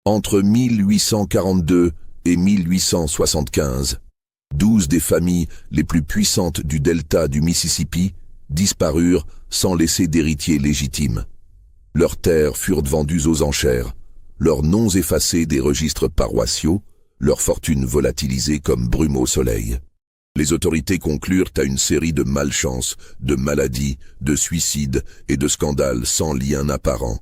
Entre 1842 et 1875, 12 des familles les plus puissantes du delta du Mississippi disparurent sans laisser d'héritiers légitimes. Leurs terres furent vendues aux enchères, leurs noms effacés des registres paroissiaux, leurs fortunes volatilisées comme brume au soleil. Les autorités conclurent à une série de malchances, de maladies, de suicides et de scandales sans lien apparent.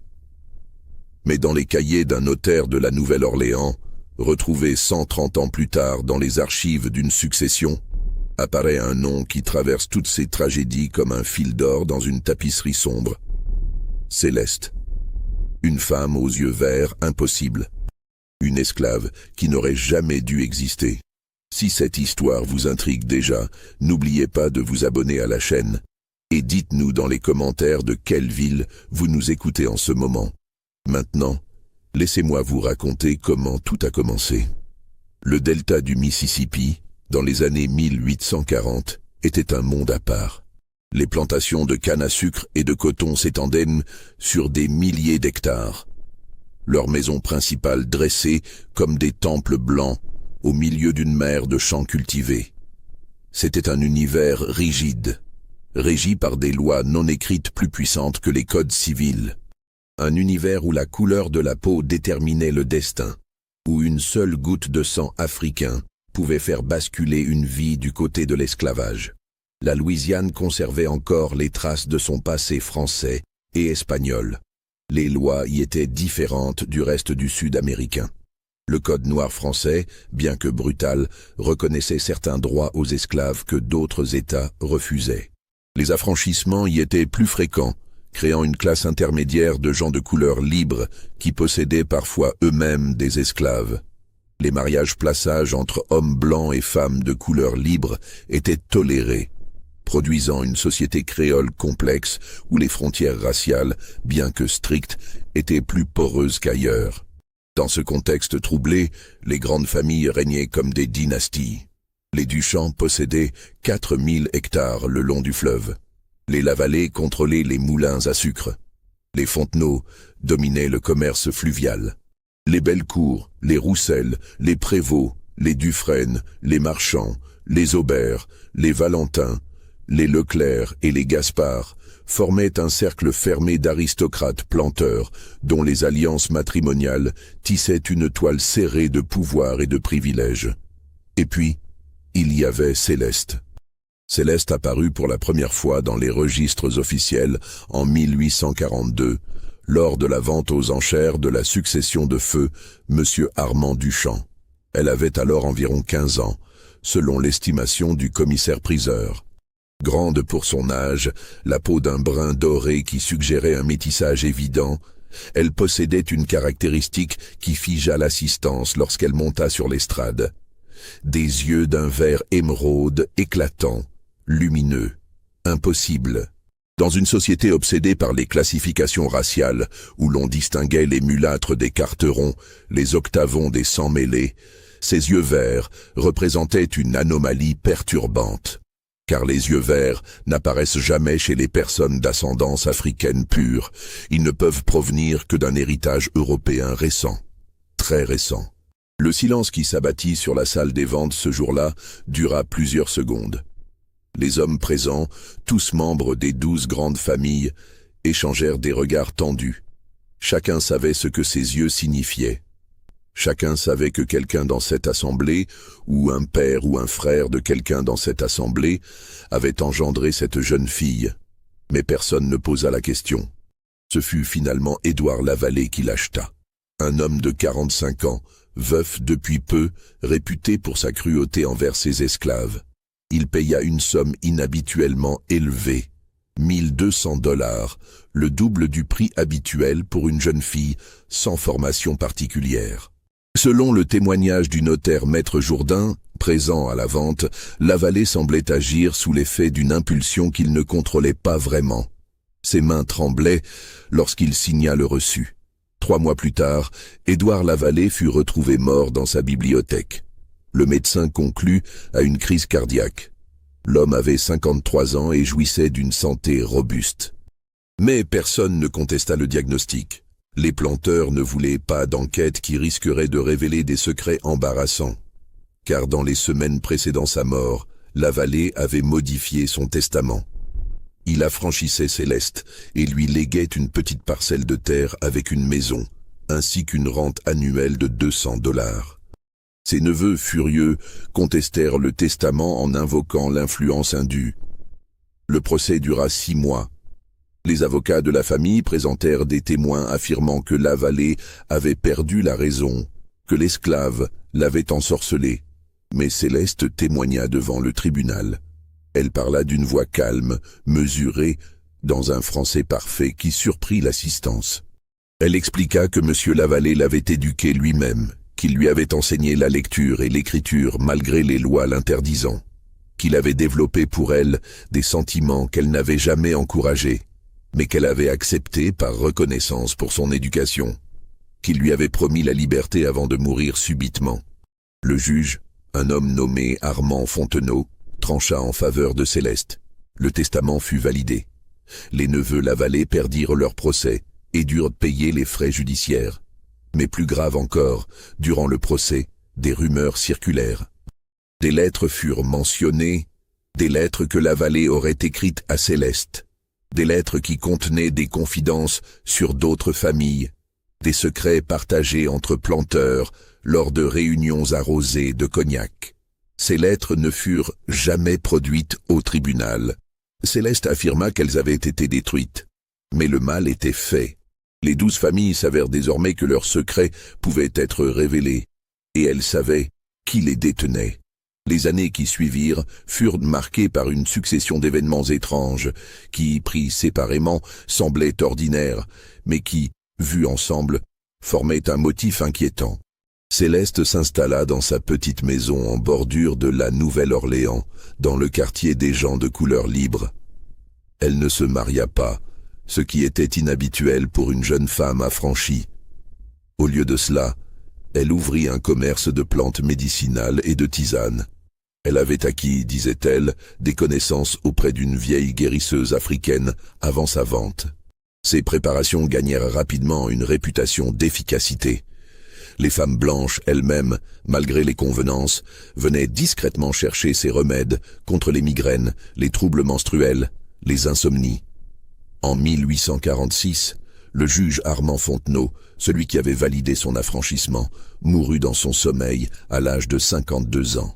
Mais dans les cahiers d'un notaire de la Nouvelle-Orléans, retrouvé 130 ans plus tard dans les archives d'une succession, apparaît un nom qui traverse toutes ces tragédies comme un fil d'or dans une tapisserie sombre. Céleste. Une femme aux yeux verts impossible. Une esclave qui n'aurait jamais dû exister. Si cette histoire vous intrigue déjà, n'oubliez pas de vous abonner à la chaîne. Et dites-nous dans les commentaires de quelle ville vous nous écoutez en ce moment. Maintenant, laissez-moi vous raconter comment tout a commencé. Le delta du Mississippi, dans les années 1840, était un monde à part. Les plantations de canne à sucre et de coton s'étendaient sur des milliers d'hectares. Leurs maisons principales dressées comme des temples blancs au milieu d'une mer de champs cultivés. C'était un univers rigide, régi par des lois non écrites plus puissantes que les codes civils. Un univers où la couleur de la peau déterminait le destin, où une seule goutte de sang africain pouvait faire basculer une vie du côté de l'esclavage. La Louisiane conservait encore les traces de son passé français et espagnol. Les lois y étaient différentes du reste du Sud américain. Le Code noir français, bien que brutal, reconnaissait certains droits aux esclaves que d'autres États refusaient. Les affranchissements y étaient plus fréquents, créant une classe intermédiaire de gens de couleur libre qui possédaient parfois eux-mêmes des esclaves. Les mariages-plaçages entre hommes blancs et femmes de couleur libre étaient tolérés, produisant une société créole complexe où les frontières raciales, bien que strictes, étaient plus poreuses qu'ailleurs. Dans ce contexte troublé, les grandes familles régnaient comme des dynasties. Les Duchamp possédaient 4000 hectares le long du fleuve. Les Lavallée contrôlaient les moulins à sucre. Les Fontenot dominaient le commerce fluvial. Les Bellecour, les Roussel, les Prévost, les Dufresne, les Marchands, les Aubert, les Valentin, les Leclerc et les Gaspard formaient un cercle fermé d'aristocrates planteurs dont les alliances matrimoniales tissaient une toile serrée de pouvoir et de privilèges. Et puis, il y avait Céleste. Céleste apparut pour la première fois dans les registres officiels en 1842, lors de la vente aux enchères de la succession de feu Monsieur Armand Duchamp. Elle avait alors environ 15 ans, selon l'estimation du commissaire-priseur. Grande pour son âge, la peau d'un brun doré qui suggérait un métissage évident, elle possédait une caractéristique qui figea l'assistance lorsqu'elle monta sur l'estrade. Des yeux d'un vert émeraude éclatant, lumineux, impossible. Dans une société obsédée par les classifications raciales, où l'on distinguait les mulâtres des carterons, les octavons des sans-mêlés, ses yeux verts représentaient une anomalie perturbante. Car les yeux verts n'apparaissent jamais chez les personnes d'ascendance africaine pure. Ils ne peuvent provenir que d'un héritage européen récent, très récent. Le silence qui s'abattit sur la salle des ventes ce jour-là dura plusieurs secondes. Les hommes présents, tous membres des 12 grandes familles, échangèrent des regards tendus. Chacun savait ce que ses yeux signifiaient. Chacun savait que quelqu'un dans cette assemblée, ou un père ou un frère de quelqu'un dans cette assemblée, avait engendré cette jeune fille. Mais personne ne posa la question. Ce fut finalement Édouard Lavallée qui l'acheta. Un homme de 45 ans, veuf depuis peu, réputé pour sa cruauté envers ses esclaves. Il paya une somme inhabituellement élevée, $1200, le double du prix habituel pour une jeune fille sans formation particulière. Selon le témoignage du notaire Maître Jourdain, présent à la vente, Lavallée semblait agir sous l'effet d'une impulsion qu'il ne contrôlait pas vraiment. Ses mains tremblaient lorsqu'il signa le reçu. 3 mois plus tard, Édouard Lavallée fut retrouvé mort dans sa bibliothèque. Le médecin conclut à une crise cardiaque. L'homme avait 53 ans et jouissait d'une santé robuste. Mais personne ne contesta le diagnostic. Les planteurs ne voulaient pas d'enquête qui risquerait de révéler des secrets embarrassants. Car dans les semaines précédant sa mort, Lavallée avait modifié son testament. Il affranchissait Céleste et lui léguait une petite parcelle de terre avec une maison, ainsi qu'une rente annuelle de $200. Ses neveux, furieux, contestèrent le testament en invoquant l'influence indue. Le procès dura 6 mois. Les avocats de la famille présentèrent des témoins affirmant que Lavallée avait perdu la raison, que l'esclave l'avait ensorcelé. Mais Céleste témoigna devant le tribunal. Elle parla d'une voix calme, mesurée, dans un français parfait qui surprit l'assistance. Elle expliqua que M. Lavallée l'avait éduquée lui-même, qu'il lui avait enseigné la lecture et l'écriture malgré les lois l'interdisant, qu'il avait développé pour elle des sentiments qu'elle n'avait jamais encouragés, mais qu'elle avait acceptés par reconnaissance pour son éducation, qu'il lui avait promis la liberté avant de mourir subitement. Le juge, un homme nommé Armand Fontenot, trancha en faveur de Céleste. Le testament fut validé. Les neveux Lavallée perdirent leur procès et durent payer les frais judiciaires. Mais plus grave encore, durant le procès, des rumeurs circulèrent. Des lettres furent mentionnées, des lettres que Lavallée aurait écrites à Céleste, des lettres qui contenaient des confidences sur d'autres familles, des secrets partagés entre planteurs lors de réunions arrosées de cognac. Ces lettres ne furent jamais produites au tribunal. Céleste affirma qu'elles avaient été détruites. Mais le mal était fait. Les 12 familles savèrent désormais que leurs secrets pouvaient être révélés, et elles savaient qui les détenait. Les années qui suivirent furent marquées par une succession d'événements étranges, qui, pris séparément, semblaient ordinaires, mais qui, vus ensemble, formaient un motif inquiétant. Céleste s'installa dans sa petite maison en bordure de la Nouvelle-Orléans, dans le quartier des gens de couleur libre. Elle ne se maria pas, ce qui était inhabituel pour une jeune femme affranchie. Au lieu de cela, elle ouvrit un commerce de plantes médicinales et de tisanes. Elle avait acquis, disait-elle, des connaissances auprès d'une vieille guérisseuse africaine avant sa vente. Ces préparations gagnèrent rapidement une réputation d'efficacité. Les femmes blanches elles-mêmes, malgré les convenances, venaient discrètement chercher ces remèdes contre les migraines, les troubles menstruels, les insomnies. En 1846, le juge Armand Fontenot, celui qui avait validé son affranchissement, mourut dans son sommeil à l'âge de 52 ans.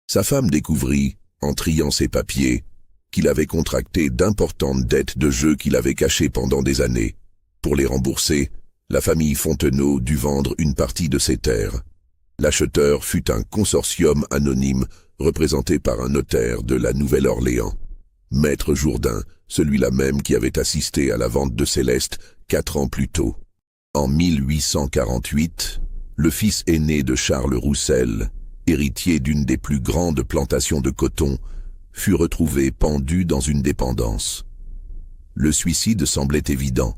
Sa femme découvrit, en triant ses papiers, qu'il avait contracté d'importantes dettes de jeu qu'il avait cachées pendant des années. Pour les rembourser, la famille Fontenot dut vendre une partie de ses terres. L'acheteur fut un consortium anonyme représenté par un notaire de la Nouvelle-Orléans. Maître Jourdain, celui-là même qui avait assisté à la vente de Céleste 4 ans plus tôt. En 1848, le fils aîné de Charles Roussel, héritier d'une des plus grandes plantations de coton, fut retrouvé pendu dans une dépendance. Le suicide semblait évident.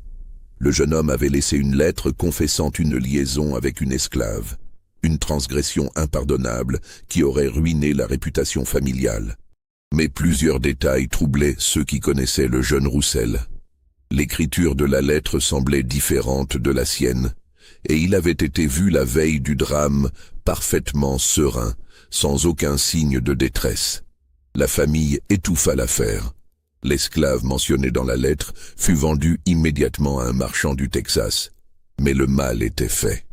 Le jeune homme avait laissé une lettre confessant une liaison avec une esclave, une transgression impardonnable qui aurait ruiné la réputation familiale. Mais plusieurs détails troublaient ceux qui connaissaient le jeune Roussel. L'écriture de la lettre semblait différente de la sienne, et il avait été vu la veille du drame parfaitement serein, sans aucun signe de détresse. La famille étouffa l'affaire. L'esclave mentionné dans la lettre fut vendu immédiatement à un marchand du Texas. Mais le mal était fait.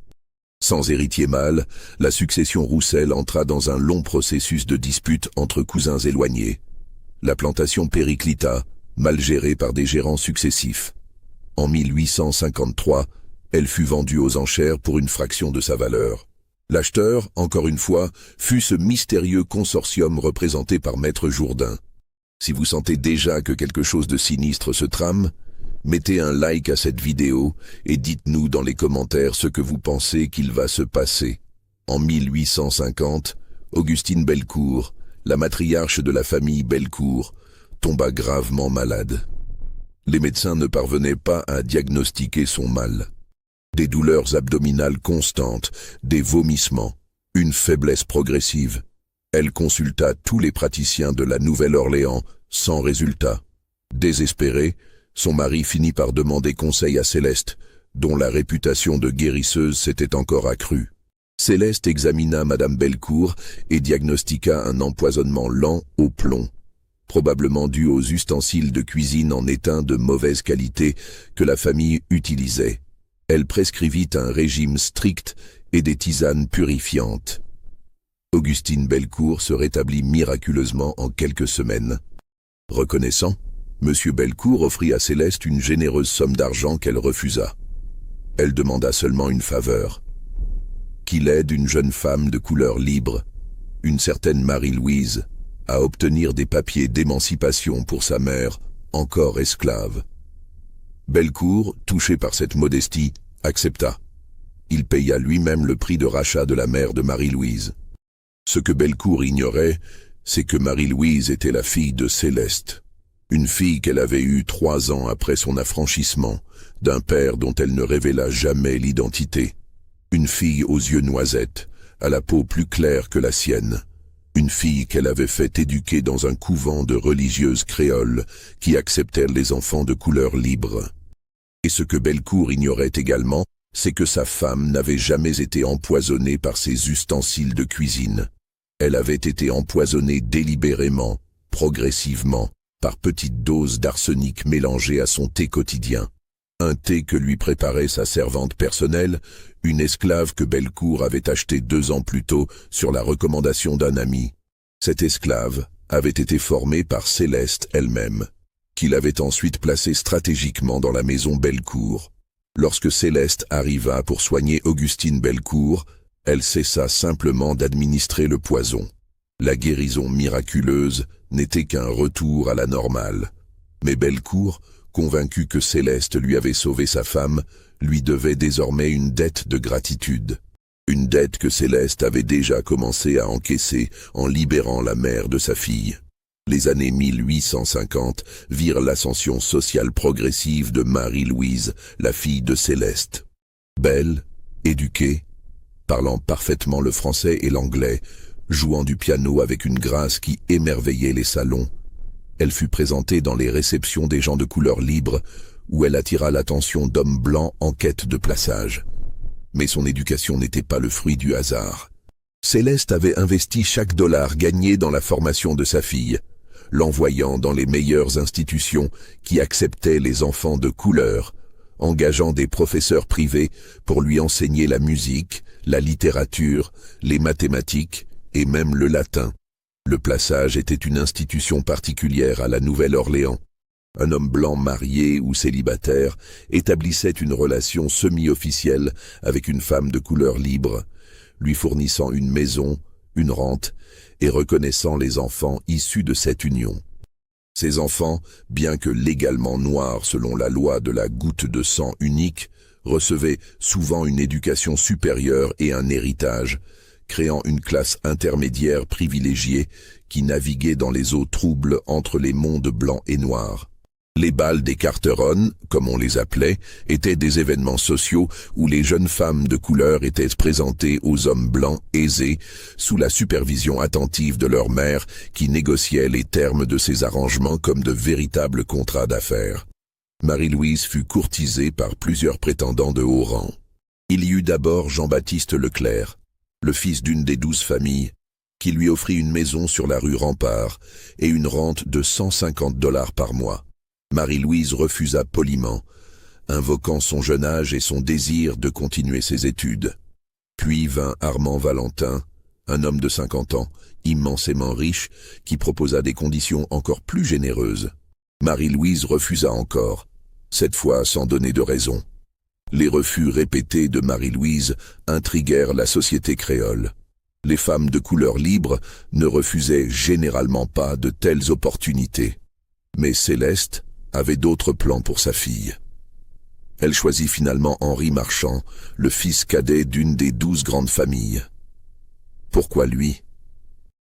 Sans héritier mâle, la succession Roussel entra dans un long processus de disputes entre cousins éloignés. La plantation périclita, mal gérée par des gérants successifs. En 1853, elle fut vendue aux enchères pour une fraction de sa valeur. L'acheteur, encore une fois, fut ce mystérieux consortium représenté par Maître Jourdain. Si vous sentez déjà que quelque chose de sinistre se trame, mettez un like à cette vidéo et dites-nous dans les commentaires ce que vous pensez qu'il va se passer. En 1850, Augustine Bellecour, la matriarche de la famille Bellecour, tomba gravement malade. Les médecins ne parvenaient pas à diagnostiquer son mal. Des douleurs abdominales constantes, des vomissements, une faiblesse progressive. Elle consulta tous les praticiens de la Nouvelle-Orléans, sans résultat. Désespérée, son mari finit par demander conseil à Céleste, dont la réputation de guérisseuse s'était encore accrue. Céleste examina Madame Bellecour et diagnostiqua un empoisonnement lent au plomb, probablement dû aux ustensiles de cuisine en étain de mauvaise qualité que la famille utilisait. Elle prescrivit un régime strict et des tisanes purifiantes. Augustine Bellecour se rétablit miraculeusement en quelques semaines. Reconnaissant, M. Bellecour offrit à Céleste une généreuse somme d'argent qu'elle refusa. Elle demanda seulement une faveur: qu'il aide une jeune femme de couleur libre, une certaine Marie-Louise, à obtenir des papiers d'émancipation pour sa mère, encore esclave. Bellecour, touché par cette modestie, accepta. Il paya lui-même le prix de rachat de la mère de Marie-Louise. Ce que Bellecour ignorait, c'est que Marie-Louise était la fille de Céleste, une fille qu'elle avait eue 3 ans après son affranchissement, d'un père dont elle ne révéla jamais l'identité. Une fille aux yeux noisettes, à la peau plus claire que la sienne. Une fille qu'elle avait fait éduquer dans un couvent de religieuses créoles qui acceptèrent les enfants de couleur libre. Et ce que Bellecour ignorait également, c'est que sa femme n'avait jamais été empoisonnée par ses ustensiles de cuisine. Elle avait été empoisonnée délibérément, progressivement, par petites doses d'arsenic mélangées à son thé quotidien. Un thé que lui préparait sa servante personnelle, une esclave que Bellecour avait achetée 2 ans plus tôt sur la recommandation d'un ami. Cette esclave avait été formée par Céleste elle-même, qui l'avait ensuite placée stratégiquement dans la maison Bellecour. Lorsque Céleste arriva pour soigner Augustine Bellecour, elle cessa simplement d'administrer le poison. La guérison miraculeuse n'était qu'un retour à la normale. Mais Bellecour, convaincu que Céleste lui avait sauvé sa femme, lui devait désormais une dette de gratitude. Une dette que Céleste avait déjà commencé à encaisser en libérant la mère de sa fille. Les années 1850 virent l'ascension sociale progressive de Marie-Louise, la fille de Céleste. Belle, éduquée, parlant parfaitement le français et l'anglais, jouant du piano avec une grâce qui émerveillait les salons, elle fut présentée dans les réceptions des gens de couleur libre, où elle attira l'attention d'hommes blancs en quête de plaçage. Mais son éducation n'était pas le fruit du hasard. Céleste avait investi chaque dollar gagné dans la formation de sa fille, l'envoyant dans les meilleures institutions qui acceptaient les enfants de couleur, engageant des professeurs privés pour lui enseigner la musique, la littérature, les mathématiques et même le latin. Le plaçage était une institution particulière à la Nouvelle-Orléans. Un homme blanc marié ou célibataire établissait une relation semi-officielle avec une femme de couleur libre, lui fournissant une maison, une rente et reconnaissant les enfants issus de cette union. Ces enfants, bien que légalement noirs selon la loi de la goutte de sang unique, recevaient souvent une éducation supérieure et un héritage, créant une classe intermédiaire privilégiée qui naviguait dans les eaux troubles entre les mondes blancs et noirs. Les bals des Carteron, comme on les appelait, étaient des événements sociaux où les jeunes femmes de couleur étaient présentées aux hommes blancs aisés, sous la supervision attentive de leur mère qui négociait les termes de ces arrangements comme de véritables contrats d'affaires. Marie-Louise fut courtisée par plusieurs prétendants de haut rang. Il y eut d'abord Jean-Baptiste Leclerc, le fils d'une des 12 familles, qui lui offrit une maison sur la rue Rempart et une rente de 150 $ par mois. Marie-Louise refusa poliment, invoquant son jeune âge et son désir de continuer ses études. Puis vint Armand Valentin, un homme de 50 ans, immensément riche, qui proposa des conditions encore plus généreuses. Marie-Louise refusa encore, cette fois sans donner de raison. Les refus répétés de Marie-Louise intriguèrent la société créole. Les femmes de couleur libre ne refusaient généralement pas de telles opportunités. Mais Céleste avait d'autres plans pour sa fille. Elle choisit finalement Henri Marchand, le fils cadet d'une des 12 grandes familles. Pourquoi lui?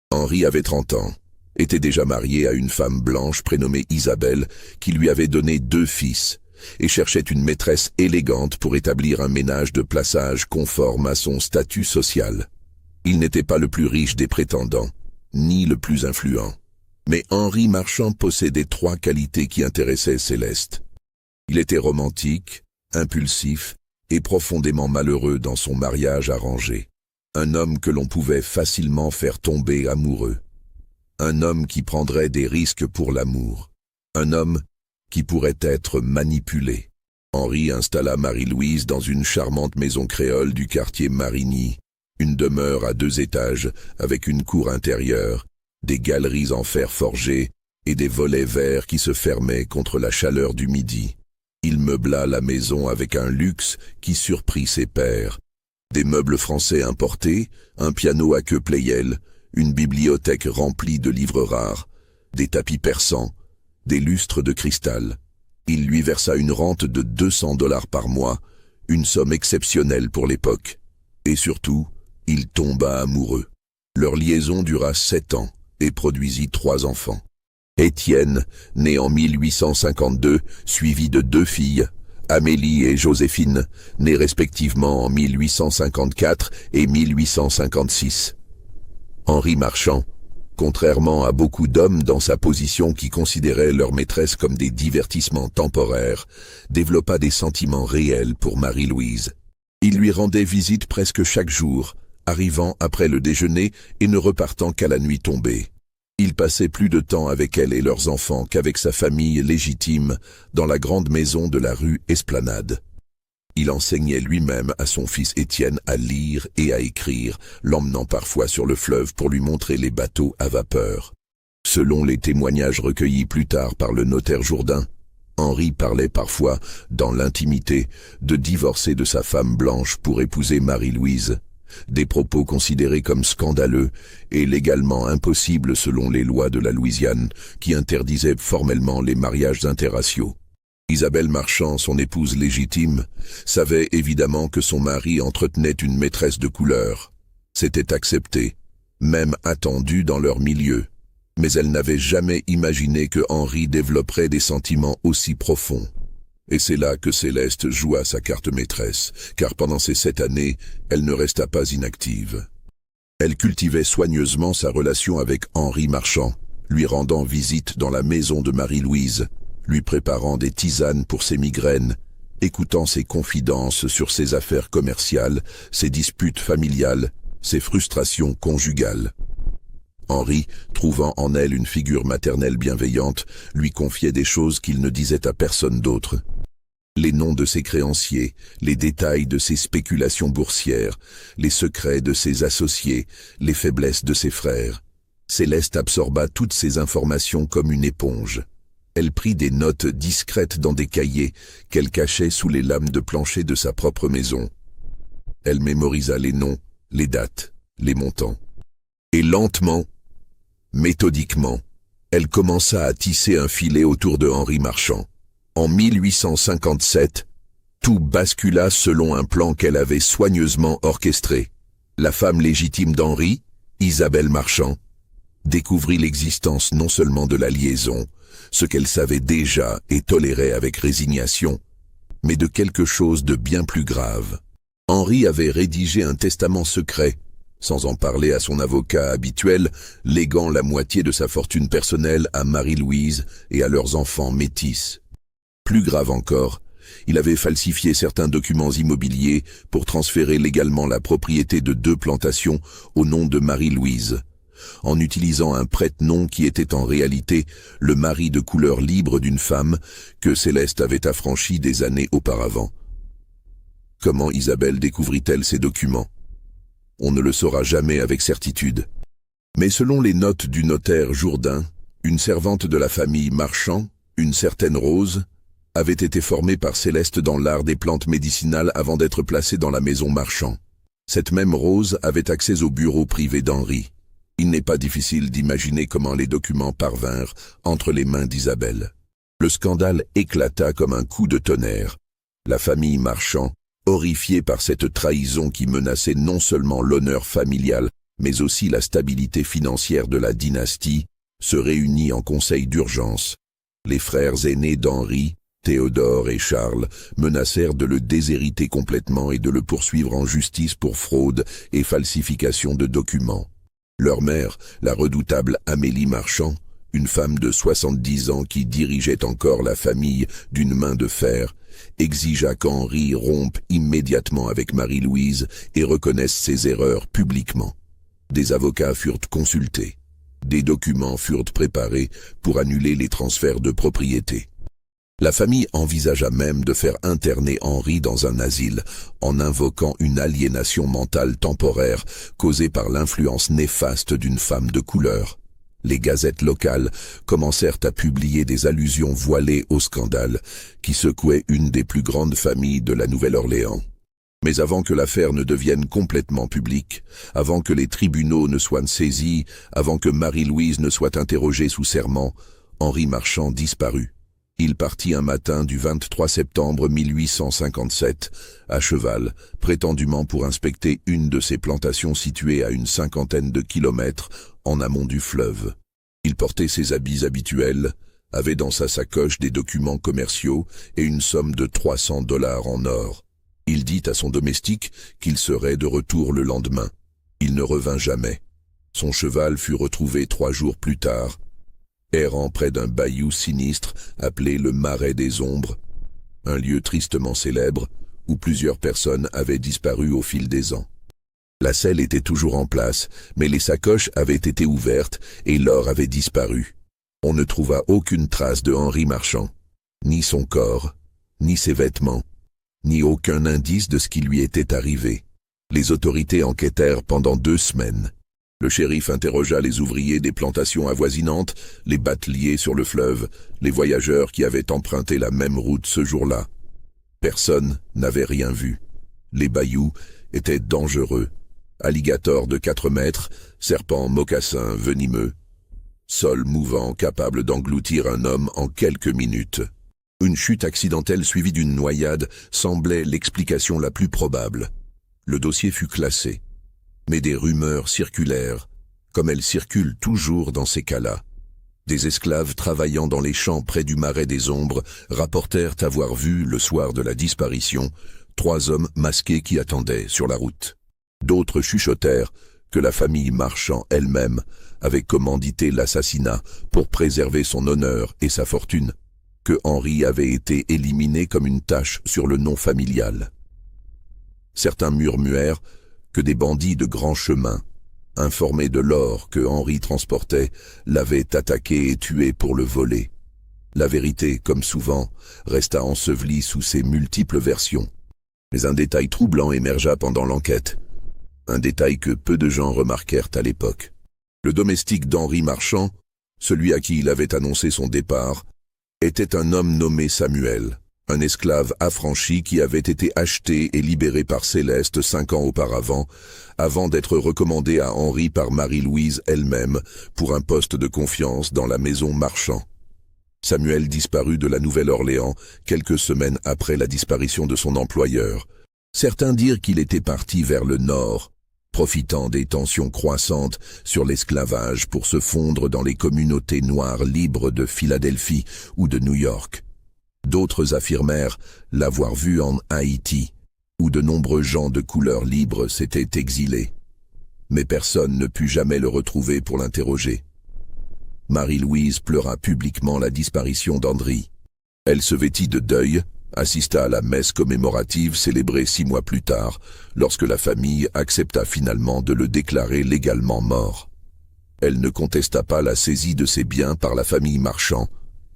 Henri avait 30 ans, était déjà marié à une femme blanche prénommée Isabelle, qui lui avait donné 2 fils, et cherchait une maîtresse élégante pour établir un ménage de plaçage conforme à son statut social. Il n'était pas le plus riche des prétendants, ni le plus influent. Mais Henri Marchand possédait 3 qualités qui intéressaient Céleste. Il était romantique, impulsif et profondément malheureux dans son mariage arrangé. Un homme que l'on pouvait facilement faire tomber amoureux. Un homme qui prendrait des risques pour l'amour. Un homme qui pourrait être manipulé. Henri installa Marie-Louise dans une charmante maison créole du quartier Marigny, une demeure à 2 étages avec une cour intérieure, des galeries en fer forgé et des volets verts qui se fermaient contre la chaleur du midi. Il meubla la maison avec un luxe qui surprit ses pairs. Des meubles français importés, un piano à queue Pleyel, une bibliothèque remplie de livres rares, des tapis persans, des lustres de cristal. Il lui versa une rente de $200 par mois, une somme exceptionnelle pour l'époque. Et surtout, il tomba amoureux. Leur liaison dura 7 ans et produisit 3 enfants. Étienne, né en 1852, suivi de 2 filles, Amélie et Joséphine, nées respectivement en 1854 et 1856. Henri Marchand, contrairement à beaucoup d'hommes dans sa position qui considéraient leur maîtresse comme des divertissements temporaires, développa des sentiments réels pour Marie-Louise. Il lui rendait visite presque chaque jour, arrivant après le déjeuner et ne repartant qu'à la nuit tombée. Il passait plus de temps avec elle et leurs enfants qu'avec sa famille légitime dans la grande maison de la rue Esplanade. Il enseignait lui-même à son fils Étienne à lire et à écrire, l'emmenant parfois sur le fleuve pour lui montrer les bateaux à vapeur. Selon les témoignages recueillis plus tard par le notaire Jourdain, Henri parlait parfois, dans l'intimité, de divorcer de sa femme blanche pour épouser Marie-Louise. Des propos considérés comme scandaleux et légalement impossibles selon les lois de la Louisiane qui interdisaient formellement les mariages interraciaux. Isabelle Marchand, son épouse légitime, savait évidemment que son mari entretenait une maîtresse de couleur. C'était accepté, même attendu dans leur milieu. Mais elle n'avait jamais imaginé que Henri développerait des sentiments aussi profonds. Et c'est là que Céleste joua sa carte maîtresse, car pendant ces 7 années, elle ne resta pas inactive. Elle cultivait soigneusement sa relation avec Henri Marchand, lui rendant visite dans la maison de Marie-Louise, lui préparant des tisanes pour ses migraines, écoutant ses confidences sur ses affaires commerciales, ses disputes familiales, ses frustrations conjugales. Henri, trouvant en elle une figure maternelle bienveillante, lui confiait des choses qu'il ne disait à personne d'autre. Les noms de ses créanciers, les détails de ses spéculations boursières, les secrets de ses associés, les faiblesses de ses frères. Céleste absorba toutes ces informations comme une éponge. Elle prit des notes discrètes dans des cahiers qu'elle cachait sous les lames de plancher de sa propre maison. Elle mémorisa les noms, les dates, les montants. Et lentement, méthodiquement, elle commença à tisser un filet autour de Henri Marchand. En 1857, tout bascula selon un plan qu'elle avait soigneusement orchestré. La femme légitime d'Henri, Isabelle Marchand, découvrit l'existence non seulement de la liaison, ce qu'elle savait déjà et tolérait avec résignation, mais de quelque chose de bien plus grave. Henri avait rédigé un testament secret, sans en parler à son avocat habituel, léguant la moitié de sa fortune personnelle à Marie-Louise et à leurs enfants métis. Plus grave encore, il avait falsifié certains documents immobiliers pour transférer légalement la propriété de 2 plantations au nom de Marie-Louise, en utilisant un prête-nom qui était en réalité le mari de couleur libre d'une femme que Céleste avait affranchi des années auparavant. Comment Isabelle découvrit-elle ces documents? On ne le saura jamais avec certitude. Mais selon les notes du notaire Jourdain, une servante de la famille Marchand, une certaine Rose, avait été formée par Céleste dans l'art des plantes médicinales avant d'être placée dans la maison Marchand. Cette même Rose avait accès au bureau privé d'Henri. Il n'est pas difficile d'imaginer comment les documents parvinrent entre les mains d'Isabelle. Le scandale éclata comme un coup de tonnerre. La famille Marchand, horrifiée par cette trahison qui menaçait non seulement l'honneur familial, mais aussi la stabilité financière de la dynastie, se réunit en conseil d'urgence. Les frères aînés d'Henri, Théodore et Charles, menacèrent de le déshériter complètement et de le poursuivre en justice pour fraude et falsification de documents. Leur mère, la redoutable Amélie Marchand, une femme de 70 ans qui dirigeait encore la famille d'une main de fer, exigea qu'Henri rompe immédiatement avec Marie-Louise et reconnaisse ses erreurs publiquement. Des avocats furent consultés. Des documents furent préparés pour annuler les transferts de propriété. La famille envisagea même de faire interner Henri dans un asile, en invoquant une aliénation mentale temporaire causée par l'influence néfaste d'une femme de couleur. Les gazettes locales commencèrent à publier des allusions voilées au scandale qui secouait une des plus grandes familles de la Nouvelle-Orléans. Mais avant que l'affaire ne devienne complètement publique, avant que les tribunaux ne soient saisis, avant que Marie-Louise ne soit interrogée sous serment, Henri Marchand disparut. Il partit un matin du 23 septembre 1857, à cheval, prétendument pour inspecter une de ses plantations situées à une 50aine de kilomètres en amont du fleuve. Il portait ses habits habituels, avait dans sa sacoche des documents commerciaux et une somme de $300 en or. Il dit à son domestique qu'il serait de retour le lendemain. Il ne revint jamais. Son cheval fut retrouvé 3 jours plus tard, errant près d'un bayou sinistre appelé le Marais des Ombres, un lieu tristement célèbre où plusieurs personnes avaient disparu au fil des ans. La selle était toujours en place, mais les sacoches avaient été ouvertes et l'or avait disparu. On ne trouva aucune trace de Henri Marchand, ni son corps, ni ses vêtements, ni aucun indice de ce qui lui était arrivé. Les autorités enquêtèrent pendant 2 semaines. Le shérif interrogea les ouvriers des plantations avoisinantes, les bateliers sur le fleuve, les voyageurs qui avaient emprunté la même route ce jour-là. Personne n'avait rien vu. Les bayous étaient dangereux. Alligators de 4 mètres, serpents mocassins venimeux. Sol mouvant capable d'engloutir un homme en quelques minutes. Une chute accidentelle suivie d'une noyade semblait l'explication la plus probable. Le dossier fut classé. Mais des rumeurs circulèrent, comme elles circulent toujours dans ces cas-là. Des esclaves travaillant dans les champs près du Marais des Ombres rapportèrent avoir vu, le soir de la disparition, 3 hommes masqués qui attendaient sur la route. D'autres chuchotèrent que la famille Marchand elle-même avait commandité l'assassinat pour préserver son honneur et sa fortune, que Henri avait été éliminé comme une tache sur le nom familial. Certains murmuèrent que des bandits de grand chemin, informés de l'or que Henri transportait, l'avaient attaqué et tué pour le voler. La vérité, comme souvent, resta ensevelie sous ses multiples versions. Mais un détail troublant émergea pendant l'enquête. Un détail que peu de gens remarquèrent à l'époque. Le domestique d'Henri Marchand, celui à qui il avait annoncé son départ, était un homme nommé Samuel, un esclave affranchi qui avait été acheté et libéré par Céleste 5 ans auparavant, avant d'être recommandé à Henri par Marie-Louise elle-même pour un poste de confiance dans la maison Marchand. Samuel disparut de la Nouvelle-Orléans quelques semaines après la disparition de son employeur. Certains dirent qu'il était parti vers le nord, profitant des tensions croissantes sur l'esclavage pour se fondre dans les communautés noires libres de Philadelphie ou de New York. D'autres affirmèrent l'avoir vu en Haïti, où de nombreux gens de couleur libre s'étaient exilés. Mais personne ne put jamais le retrouver pour l'interroger. Marie-Louise pleura publiquement la disparition d'Henri. Elle se vêtit de deuil, assista à la messe commémorative célébrée 6 mois plus tard, lorsque la famille accepta finalement de le déclarer légalement mort. Elle ne contesta pas la saisie de ses biens par la famille Marchand,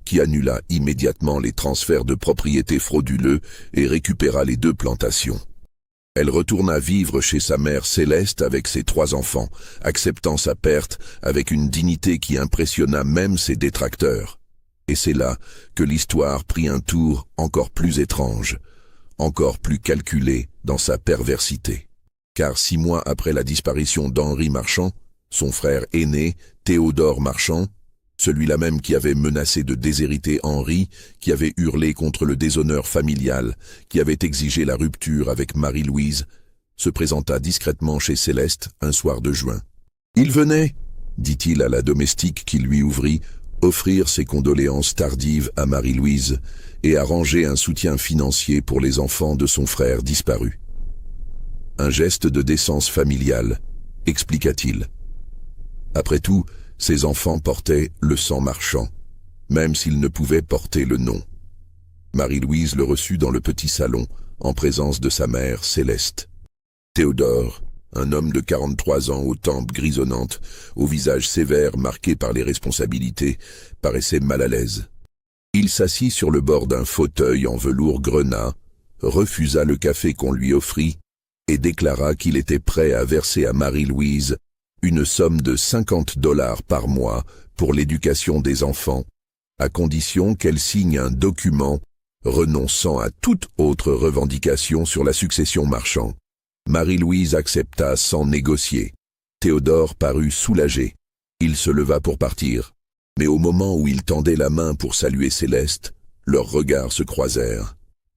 qui annula immédiatement les transferts de propriété frauduleux et récupéra les 2 plantations. Elle retourna vivre chez sa mère Céleste avec ses 3 enfants, acceptant sa perte avec une dignité qui impressionna même ses détracteurs. Et c'est là que l'histoire prit un tour encore plus étrange, encore plus calculé dans sa perversité. Car 6 mois après la disparition d'Henri Marchand, son frère aîné, Théodore Marchand, celui-là même qui avait menacé de déshériter Henri, qui avait hurlé contre le déshonneur familial, qui avait exigé la rupture avec Marie-Louise, se présenta discrètement chez Céleste un soir de juin. « Il venait, dit-il à la domestique qui lui ouvrit, offrir ses condoléances tardives à Marie-Louise et arranger un soutien financier pour les enfants de son frère disparu. Un geste de décence familiale, expliqua-t-il. Après tout, ses enfants portaient le sang Marchand, même s'ils ne pouvaient porter le nom. Marie-Louise le reçut dans le petit salon, en présence de sa mère Céleste. Théodore, un homme de 43 ans aux tempes grisonnantes, au visage sévère marqué par les responsabilités, paraissait mal à l'aise. Il s'assit sur le bord d'un fauteuil en velours grenat, refusa le café qu'on lui offrit et déclara qu'il était prêt à verser à Marie-Louise une somme de $50 par mois pour l'éducation des enfants, à condition qu'elle signe un document renonçant à toute autre revendication sur la succession Marchand. Marie-Louise accepta sans négocier. Théodore parut soulagé. Il se leva pour partir. Mais au moment où il tendait la main pour saluer Céleste, leurs regards se croisèrent.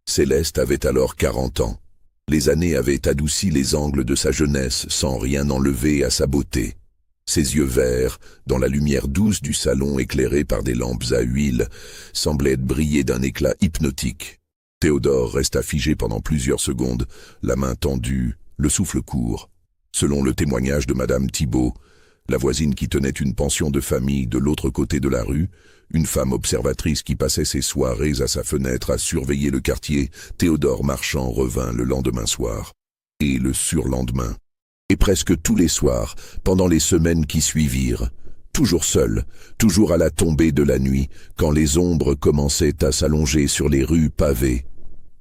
Céleste avait alors 40 ans. Les années avaient adouci les angles de sa jeunesse sans rien enlever à sa beauté. Ses yeux verts, dans la lumière douce du salon éclairé par des lampes à huile, semblaient briller d'un éclat hypnotique. Théodore resta figé pendant plusieurs secondes, la main tendue, le souffle court. Selon le témoignage de Madame Thibault, la voisine qui tenait une pension de famille de l'autre côté de la rue, une femme observatrice qui passait ses soirées à sa fenêtre à surveiller le quartier, Théodore Marchand revint le lendemain soir. Et le surlendemain. Et presque tous les soirs, pendant les semaines qui suivirent. Toujours seul, toujours à la tombée de la nuit, quand les ombres commençaient à s'allonger sur les rues pavées.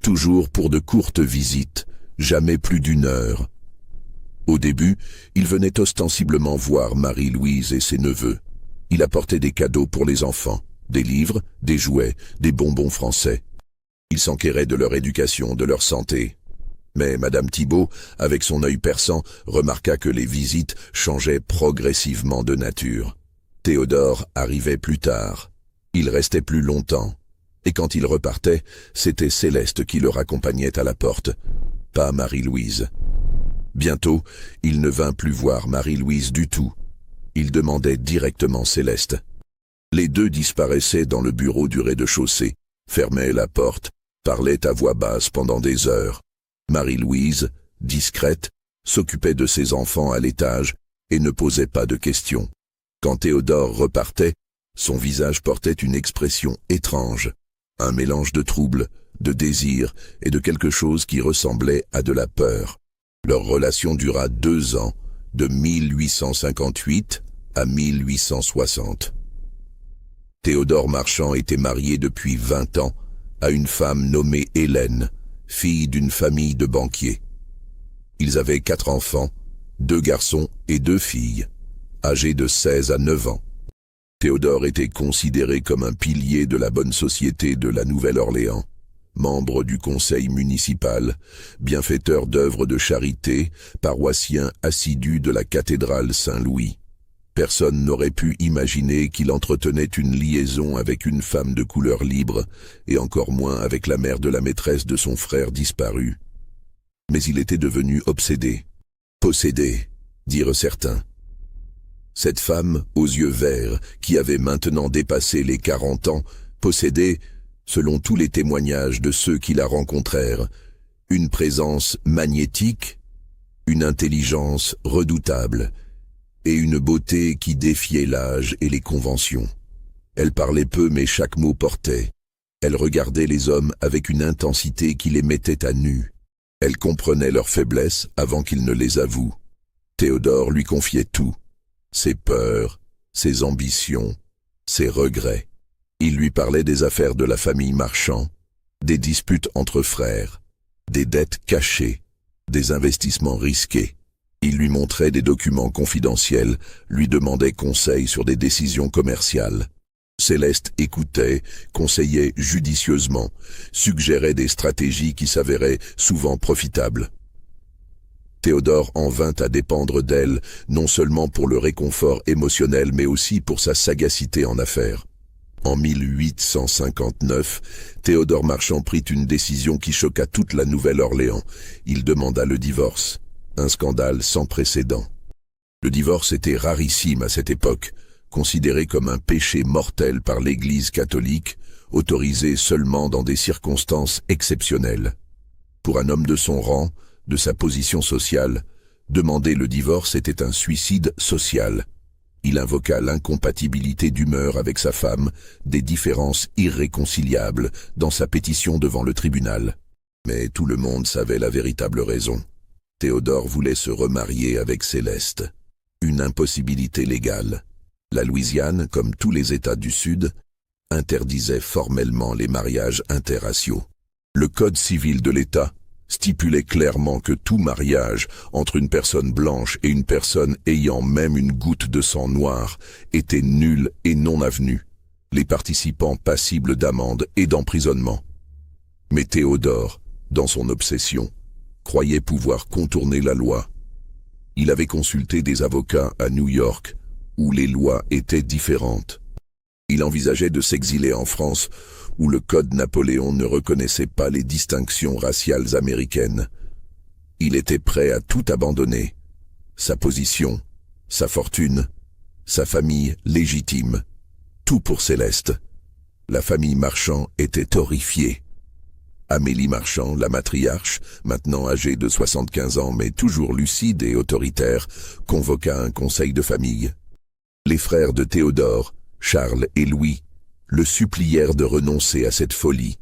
Toujours pour de courtes visites, jamais plus d'1 heure. Au début, il venait ostensiblement voir Marie-Louise et ses neveux. Il apportait des cadeaux pour les enfants, des livres, des jouets, des bonbons français. Il s'enquérait de leur éducation, de leur santé. Mais Madame Thibault, avec son œil perçant, remarqua que les visites changeaient progressivement de nature. Théodore arrivait plus tard. Il restait plus longtemps. Et quand il repartait, c'était Céleste qui le raccompagnait à la porte, pas Marie-Louise. Bientôt, il ne vint plus voir Marie-Louise du tout. Il demandait directement Céleste. Les deux disparaissaient dans le bureau du rez-de-chaussée, fermaient la porte, parlaient à voix basse pendant des heures. Marie-Louise, discrète, s'occupait de ses enfants à l'étage et ne posait pas de questions. Quand Théodore repartait, son visage portait une expression étrange, un mélange de trouble, de désir et de quelque chose qui ressemblait à de la peur. Leur relation dura 2 ans, de 1858 à 1860. Théodore Marchand était marié depuis 20 ans à une femme nommée Hélène, fille d'une famille de banquiers. Ils avaient 4 enfants, 2 garçons et 2 filles, âgés de 16 à 9 ans. Théodore était considéré comme un pilier de la bonne société de la Nouvelle-Orléans. Membre du conseil municipal, bienfaiteur d'œuvres de charité, paroissien assidu de la cathédrale Saint-Louis. Personne n'aurait pu imaginer qu'il entretenait une liaison avec une femme de couleur libre, et encore moins avec la mère de la maîtresse de son frère disparu. Mais il était devenu obsédé, possédé, dirent certains. Cette femme, aux yeux verts, qui avait maintenant dépassé les 40 ans, possédait, selon tous les témoignages de ceux qui la rencontrèrent, une présence magnétique, une intelligence redoutable et une beauté qui défiait l'âge et les conventions. Elle parlait peu mais chaque mot portait. Elle regardait les hommes avec une intensité qui les mettait à nu. Elle comprenait leurs faiblesses avant qu'ils ne les avouent. Théodore lui confiait tout, ses peurs, ses ambitions, ses regrets. Il lui parlait des affaires de la famille Marchand, des disputes entre frères, des dettes cachées, des investissements risqués. Il lui montrait des documents confidentiels, lui demandait conseil sur des décisions commerciales. Céleste écoutait, conseillait judicieusement, suggérait des stratégies qui s'avéraient souvent profitables. Théodore en vint à dépendre d'elle, non seulement pour le réconfort émotionnel mais aussi pour sa sagacité en affaires. En 1859, Théodore Marchand prit une décision qui choqua toute la Nouvelle-Orléans. Il demanda le divorce, un scandale sans précédent. Le divorce était rarissime à cette époque, considéré comme un péché mortel par l'Église catholique, autorisé seulement dans des circonstances exceptionnelles. Pour un homme de son rang, de sa position sociale, demander le divorce était un suicide social. Il invoqua l'incompatibilité d'humeur avec sa femme, des différences irréconciliables dans sa pétition devant le tribunal. Mais tout le monde savait la véritable raison. Théodore voulait se remarier avec Céleste. Une impossibilité légale. La Louisiane, comme tous les États du Sud, interdisait formellement les mariages interraciaux. Le Code civil de l'État stipulait clairement que tout mariage entre une personne blanche et une personne ayant même une goutte de sang noir était nul et non avenu, les participants passibles d'amende et d'emprisonnement. Mais Théodore, dans son obsession, croyait pouvoir contourner la loi. Il avait consulté des avocats à New York, où les lois étaient différentes. Il envisageait de s'exiler en France, où le Code Napoléon ne reconnaissait pas les distinctions raciales américaines. Il était prêt à tout abandonner. Sa position, sa fortune, sa famille légitime. Tout pour Céleste. La famille Marchand était horrifiée. Amélie Marchand, la matriarche, maintenant âgée de 75 ans mais toujours lucide et autoritaire, convoqua un conseil de famille. Les frères de Théodore, Charles et Louis, le supplièrent de renoncer à cette folie.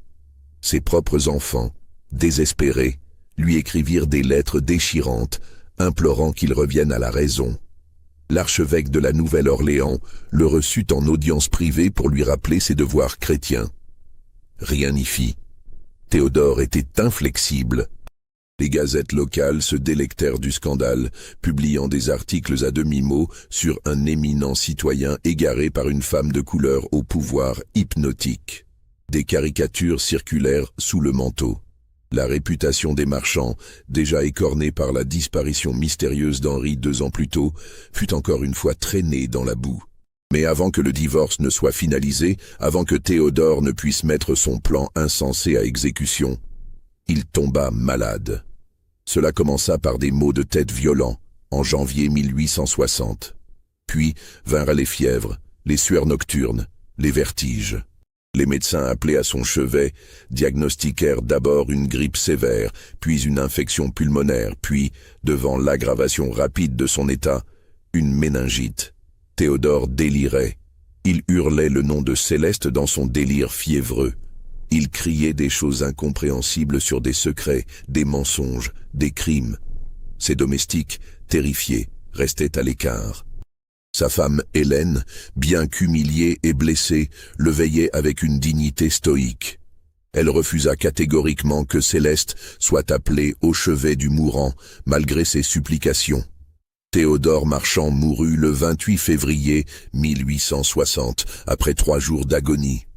Ses propres enfants, désespérés, lui écrivirent des lettres déchirantes, implorant qu'il revienne à la raison. L'archevêque de la Nouvelle-Orléans le reçut en audience privée pour lui rappeler ses devoirs chrétiens. Rien n'y fit. Théodore était inflexible. Les gazettes locales se délectèrent du scandale, publiant des articles à demi-mot sur un éminent citoyen égaré par une femme de couleur au pouvoir hypnotique. Des caricatures circulèrent sous le manteau. La réputation des Marchands, déjà écornée par la disparition mystérieuse d'Henri 2 ans plus tôt, fut encore une fois traînée dans la boue. Mais avant que le divorce ne soit finalisé, avant que Théodore ne puisse mettre son plan insensé à exécution, il tomba malade. Cela commença par des maux de tête violents, en janvier 1860. Puis vinrent les fièvres, les sueurs nocturnes, les vertiges. Les médecins appelés à son chevet diagnostiquèrent d'abord une grippe sévère, puis une infection pulmonaire, puis, devant l'aggravation rapide de son état, une méningite. Théodore délirait. Il hurlait le nom de Céleste dans son délire fiévreux. Il criait des choses incompréhensibles sur des secrets, des mensonges, des crimes. Ses domestiques, terrifiés, restaient à l'écart. Sa femme, Hélène, bien qu'humiliée et blessée, le veillait avec une dignité stoïque. Elle refusa catégoriquement que Céleste soit appelée au chevet du mourant, malgré ses supplications. Théodore Marchand mourut le 28 février 1860, après 3 jours d'agonie.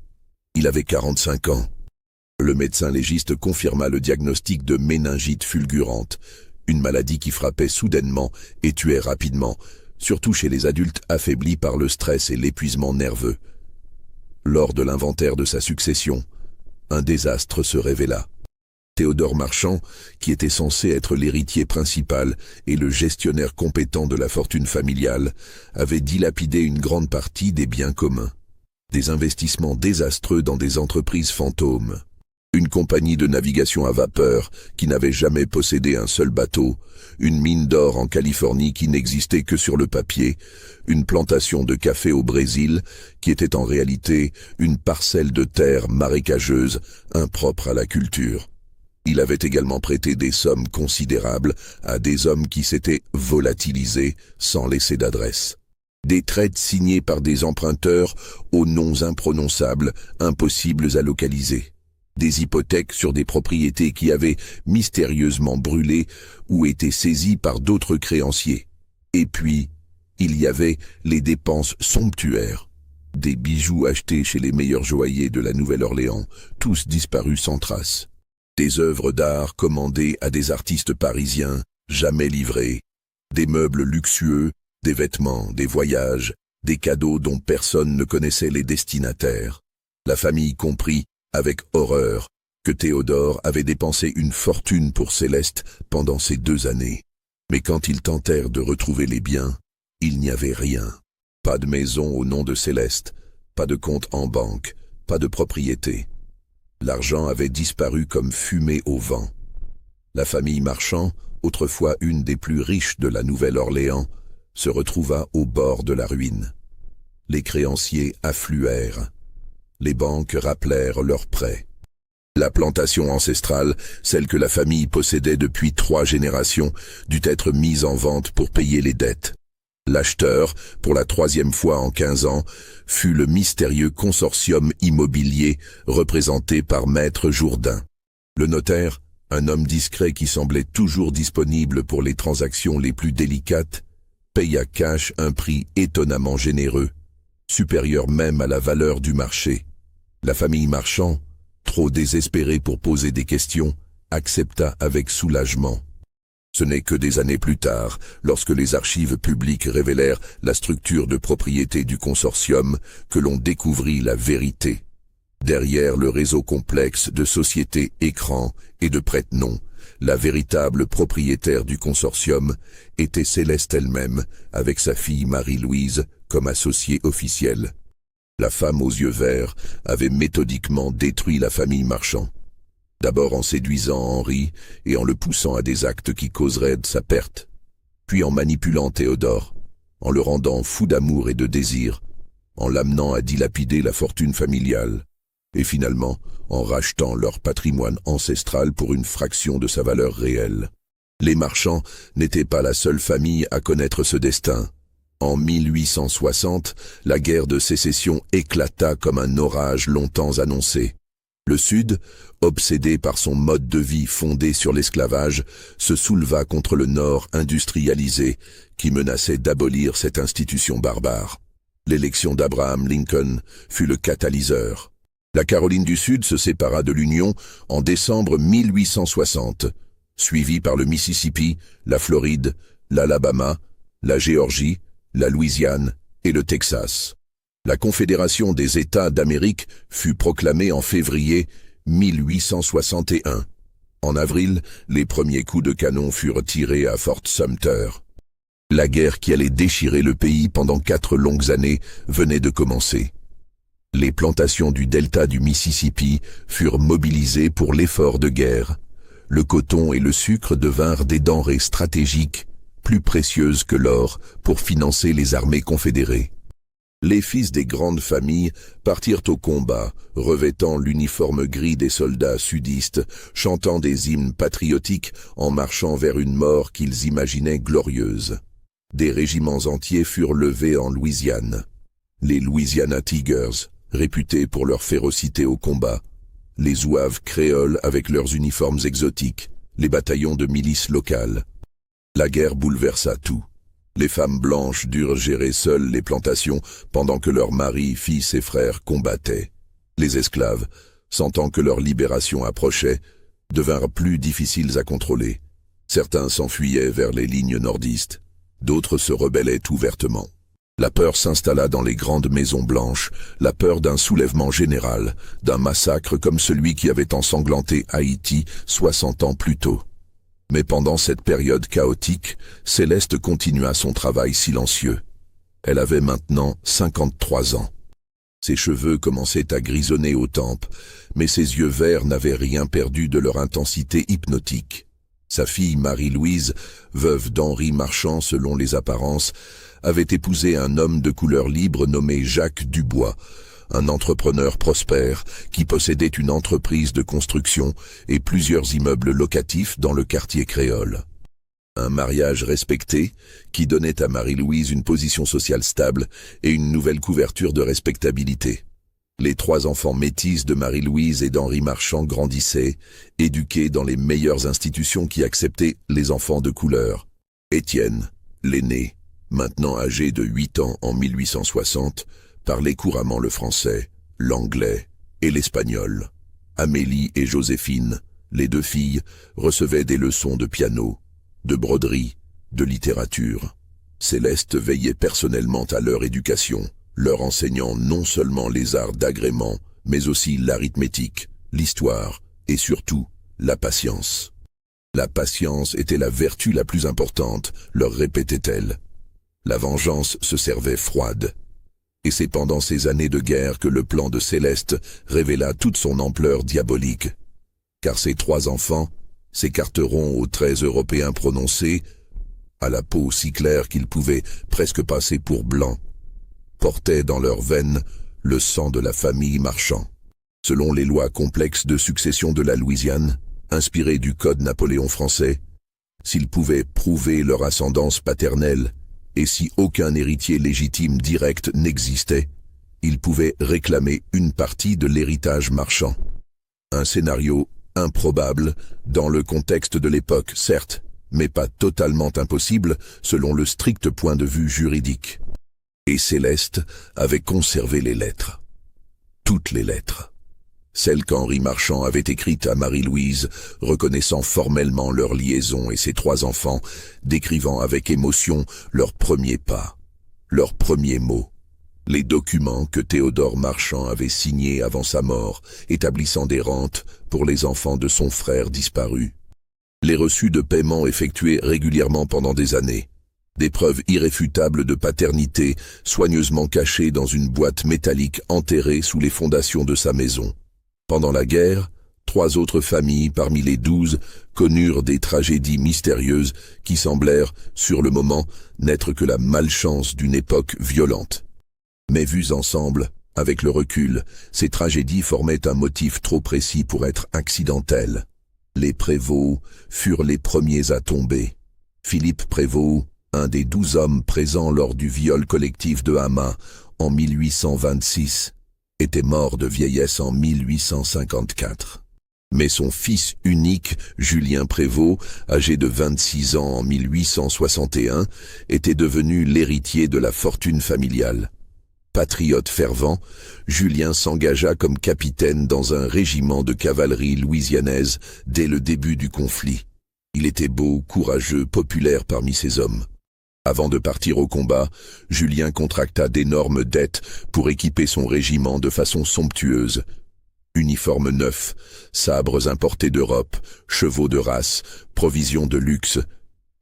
Il avait 45 ans. Le médecin légiste confirma le diagnostic de méningite fulgurante, une maladie qui frappait soudainement et tuait rapidement, surtout chez les adultes affaiblis par le stress et l'épuisement nerveux. Lors de l'inventaire de sa succession, un désastre se révéla. Théodore Marchand, qui était censé être l'héritier principal et le gestionnaire compétent de la fortune familiale, avait dilapidé une grande partie des biens communs. Des investissements désastreux dans des entreprises fantômes. Une compagnie de navigation à vapeur qui n'avait jamais possédé un seul bateau, une mine d'or en Californie qui n'existait que sur le papier, une plantation de café au Brésil qui était en réalité une parcelle de terre marécageuse impropre à la culture. Il avait également prêté des sommes considérables à des hommes qui s'étaient volatilisés sans laisser d'adresse. Des traites signées par des emprunteurs aux noms imprononçables, impossibles à localiser. Des hypothèques sur des propriétés qui avaient mystérieusement brûlé ou été saisies par d'autres créanciers. Et puis, il y avait les dépenses somptuaires. Des bijoux achetés chez les meilleurs joailliers de la Nouvelle-Orléans, tous disparus sans trace. Des œuvres d'art commandées à des artistes parisiens, jamais livrées. Des meubles luxueux, des vêtements, des voyages, des cadeaux dont personne ne connaissait les destinataires. La famille comprit, avec horreur, que Théodore avait dépensé une fortune pour Céleste pendant ces 2 années. Mais quand ils tentèrent de retrouver les biens, il n'y avait rien. Pas de maison au nom de Céleste, pas de compte en banque, pas de propriété. L'argent avait disparu comme fumée au vent. La famille Marchand, autrefois une des plus riches de la Nouvelle-Orléans, se retrouva au bord de la ruine. Les créanciers affluèrent. Les banques rappelèrent leurs prêts. La plantation ancestrale, celle que la famille possédait depuis 3 générations, dut être mise en vente pour payer les dettes. L'acheteur, pour la 3e fois en 15 ans, fut le mystérieux consortium immobilier représenté par Maître Jourdain. Le notaire, un homme discret qui semblait toujours disponible pour les transactions les plus délicates, paya cash un prix étonnamment généreux, supérieur même à la valeur du marché. La famille Marchand, trop désespérée pour poser des questions, accepta avec soulagement. Ce n'est que des années plus tard, lorsque les archives publiques révélèrent la structure de propriété du consortium, que l'on découvrit la vérité. Derrière le réseau complexe de sociétés écrans et de prête-noms, la véritable propriétaire du consortium était Céleste elle-même, avec sa fille Marie-Louise comme associée officielle. La femme aux yeux verts avait méthodiquement détruit la famille Marchand. D'abord en séduisant Henri et en le poussant à des actes qui causeraient de sa perte, puis en manipulant Théodore, en le rendant fou d'amour et de désir, en l'amenant à dilapider la fortune familiale, et finalement en rachetant leur patrimoine ancestral pour une fraction de sa valeur réelle. Les Marchands n'étaient pas la seule famille à connaître ce destin. En 1860, la guerre de sécession éclata comme un orage longtemps annoncé. Le Sud, obsédé par son mode de vie fondé sur l'esclavage, se souleva contre le Nord industrialisé, qui menaçait d'abolir cette institution barbare. L'élection d'Abraham Lincoln fut le catalyseur. La Caroline du Sud se sépara de l'Union en décembre 1860, suivie par le Mississippi, la Floride, l'Alabama, la Géorgie, la Louisiane et le Texas. La Confédération des États d'Amérique fut proclamée en février 1861. En avril, les premiers coups de canon furent tirés à Fort Sumter. La guerre qui allait déchirer le pays pendant 4 longues années venait de commencer. Les plantations du delta du Mississippi furent mobilisées pour l'effort de guerre. Le coton et le sucre devinrent des denrées stratégiques, plus précieuses que l'or, pour financer les armées confédérées. Les fils des grandes familles partirent au combat, revêtant l'uniforme gris des soldats sudistes, chantant des hymnes patriotiques en marchant vers une mort qu'ils imaginaient glorieuse. Des régiments entiers furent levés en Louisiane. Les Louisiana Tigers, réputés pour leur férocité au combat, les zouaves créoles avec leurs uniformes exotiques, les bataillons de milices locales. La guerre bouleversa tout. Les femmes blanches durent gérer seules les plantations pendant que leurs maris, fils et frères combattaient. Les esclaves, sentant que leur libération approchait, devinrent plus difficiles à contrôler. Certains s'enfuyaient vers les lignes nordistes, d'autres se rebellaient ouvertement. La peur s'installa dans les grandes maisons blanches, la peur d'un soulèvement général, d'un massacre comme celui qui avait ensanglanté Haïti 60 ans plus tôt. Mais pendant cette période chaotique, Céleste continua son travail silencieux. Elle avait maintenant 53 ans. Ses cheveux commençaient à grisonner aux tempes, mais ses yeux verts n'avaient rien perdu de leur intensité hypnotique. Sa fille Marie-Louise, veuve d'Henri Marchand selon les apparences, avait épousé un homme de couleur libre nommé Jacques Dubois, un entrepreneur prospère qui possédait une entreprise de construction et plusieurs immeubles locatifs dans le quartier créole. Un mariage respecté qui donnait à Marie-Louise une position sociale stable et une nouvelle couverture de respectabilité. Les 3 enfants métis de Marie-Louise et d'Henri Marchand grandissaient, éduqués dans les meilleures institutions qui acceptaient les enfants de couleur. Étienne, l'aîné, maintenant âgé de 8 ans en 1860, parlait couramment le français, l'anglais et l'espagnol. Amélie et Joséphine, les 2 filles, recevaient des leçons de piano, de broderie, de littérature. Céleste veillait personnellement à leur éducation, leur enseignant non seulement les arts d'agrément, mais aussi l'arithmétique, l'histoire et surtout la patience. La patience était la vertu la plus importante, leur répétait-elle. La vengeance se servait froide. Et c'est pendant ces années de guerre que le plan de Céleste révéla toute son ampleur diabolique. Car ces 3 enfants s'écarteront aux traits européens prononcés, à la peau si claire qu'ils pouvaient presque passer pour blancs, portaient dans leurs veines le sang de la famille Marchand. Selon les lois complexes de succession de la Louisiane, inspirées du Code Napoléon français, s'ils pouvaient prouver leur ascendance paternelle et si aucun héritier légitime direct n'existait, ils pouvaient réclamer une partie de l'héritage Marchand. Un scénario improbable dans le contexte de l'époque, certes, mais pas totalement impossible selon le strict point de vue juridique. Et Céleste avait conservé les lettres. Toutes les lettres. Celles qu'Henri Marchand avait écrites à Marie-Louise, reconnaissant formellement leur liaison et ses 3 enfants, décrivant avec émotion leurs premiers pas, leurs premiers mots. Les documents que Théodore Marchand avait signés avant sa mort, établissant des rentes pour les enfants de son frère disparu. Les reçus de paiement effectués régulièrement pendant des années. Des preuves irréfutables de paternité, soigneusement cachées dans une boîte métallique enterrée sous les fondations de sa maison. Pendant la guerre, 3 autres familles parmi les 12 connurent des tragédies mystérieuses qui semblèrent, sur le moment, n'être que la malchance d'une époque violente. Mais vues ensemble, avec le recul, ces tragédies formaient un motif trop précis pour être accidentelles. Les Prévost furent les premiers à tomber. Philippe Prévost, un des 12 hommes présents lors du viol collectif de Hama en 1826, était mort de vieillesse en 1854. Mais son fils unique, Julien Prévost, âgé de 26 ans en 1861, était devenu l'héritier de la fortune familiale. Patriote fervent, Julien s'engagea comme capitaine dans un régiment de cavalerie louisianaise dès le début du conflit. Il était beau, courageux, populaire parmi ses hommes. Avant de partir au combat, Julien contracta d'énormes dettes pour équiper son régiment de façon somptueuse. Uniformes neufs, sabres importés d'Europe, chevaux de race, provisions de luxe.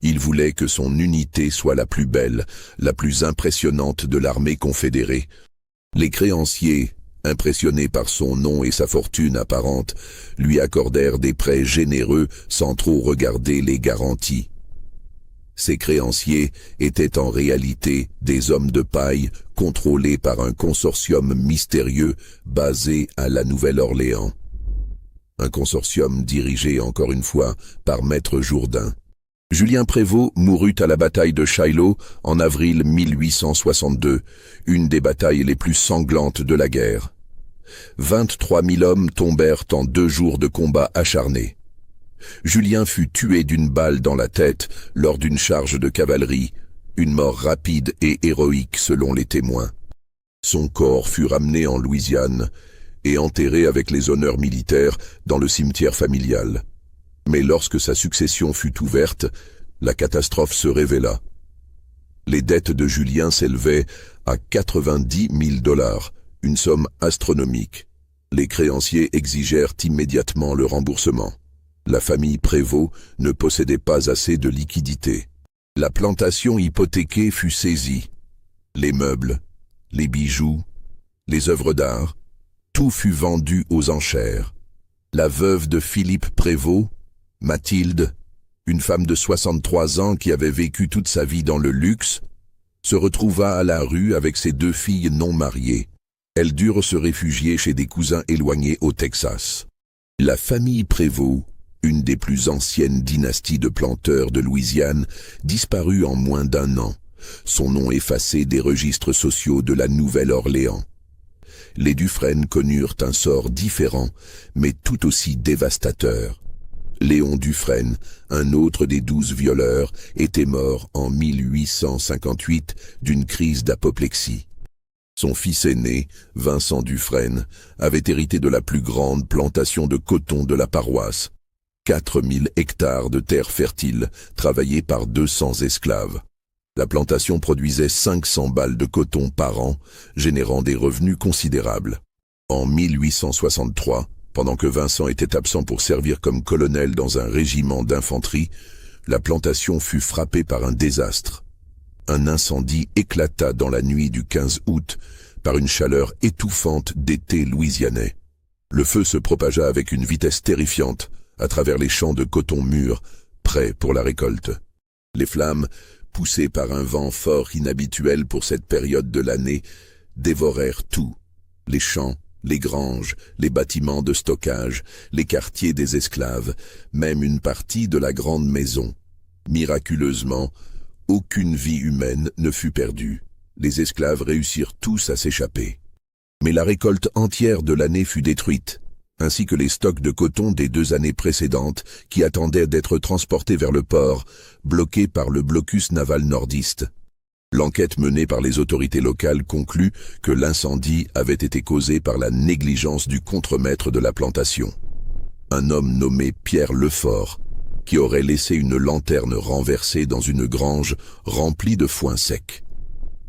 Il voulait que son unité soit la plus belle, la plus impressionnante de l'armée confédérée. Les créanciers, impressionnés par son nom et sa fortune apparente, lui accordèrent des prêts généreux sans trop regarder les garanties. Ces créanciers étaient en réalité des hommes de paille contrôlés par un consortium mystérieux basé à la Nouvelle-Orléans. Un consortium dirigé encore une fois par Maître Jourdain. Julien Prévost mourut à la bataille de Shiloh en avril 1862, une des batailles les plus sanglantes de la guerre. 23 000 hommes tombèrent en 2 jours de combats acharnés. Julien fut tué d'une balle dans la tête lors d'une charge de cavalerie, une mort rapide et héroïque selon les témoins. Son corps fut ramené en Louisiane et enterré avec les honneurs militaires dans le cimetière familial. Mais lorsque sa succession fut ouverte, la catastrophe se révéla. Les dettes de Julien s'élevaient à 90 000 $, une somme astronomique. Les créanciers exigèrent immédiatement le remboursement. La famille Prévost ne possédait pas assez de liquidités. La plantation hypothéquée fut saisie. Les meubles, les bijoux, les œuvres d'art, tout fut vendu aux enchères. La veuve de Philippe Prévost, Mathilde, une femme de 63 ans qui avait vécu toute sa vie dans le luxe, se retrouva à la rue avec ses 2 filles non mariées. Elles durent se réfugier chez des cousins éloignés au Texas. La famille Prévost, une des plus anciennes dynasties de planteurs de Louisiane, disparut en moins d'1 an, son nom effacé des registres sociaux de la Nouvelle-Orléans. Les Dufresne connurent un sort différent, mais tout aussi dévastateur. Léon Dufresne, un autre des 12 violeurs, était mort en 1858 d'une crise d'apoplexie. Son fils aîné, Vincent Dufresne, avait hérité de la plus grande plantation de coton de la paroisse. 4000 hectares de terre fertile, travaillés par 200 esclaves. La plantation produisait 500 balles de coton par an, générant des revenus considérables. En 1863, pendant que Vincent était absent pour servir comme colonel dans un régiment d'infanterie, la plantation fut frappée par un désastre. Un incendie éclata dans la nuit du 15 août par une chaleur étouffante d'été louisianais. Le feu se propagea avec une vitesse terrifiante à travers les champs de coton mûr, prêts pour la récolte. Les flammes, poussées par un vent fort inhabituel pour cette période de l'année, dévorèrent tout. Les champs, les granges, les bâtiments de stockage, les quartiers des esclaves, même une partie de la grande maison. Miraculeusement, aucune vie humaine ne fut perdue. Les esclaves réussirent tous à s'échapper. Mais la récolte entière de l'année fut détruite, ainsi que les stocks de coton des 2 années précédentes qui attendaient d'être transportés vers le port, bloqués par le blocus naval nordiste. L'enquête menée par les autorités locales conclut que l'incendie avait été causé par la négligence du contremaître de la plantation. Un homme nommé Pierre Lefort, qui aurait laissé une lanterne renversée dans une grange remplie de foin sec.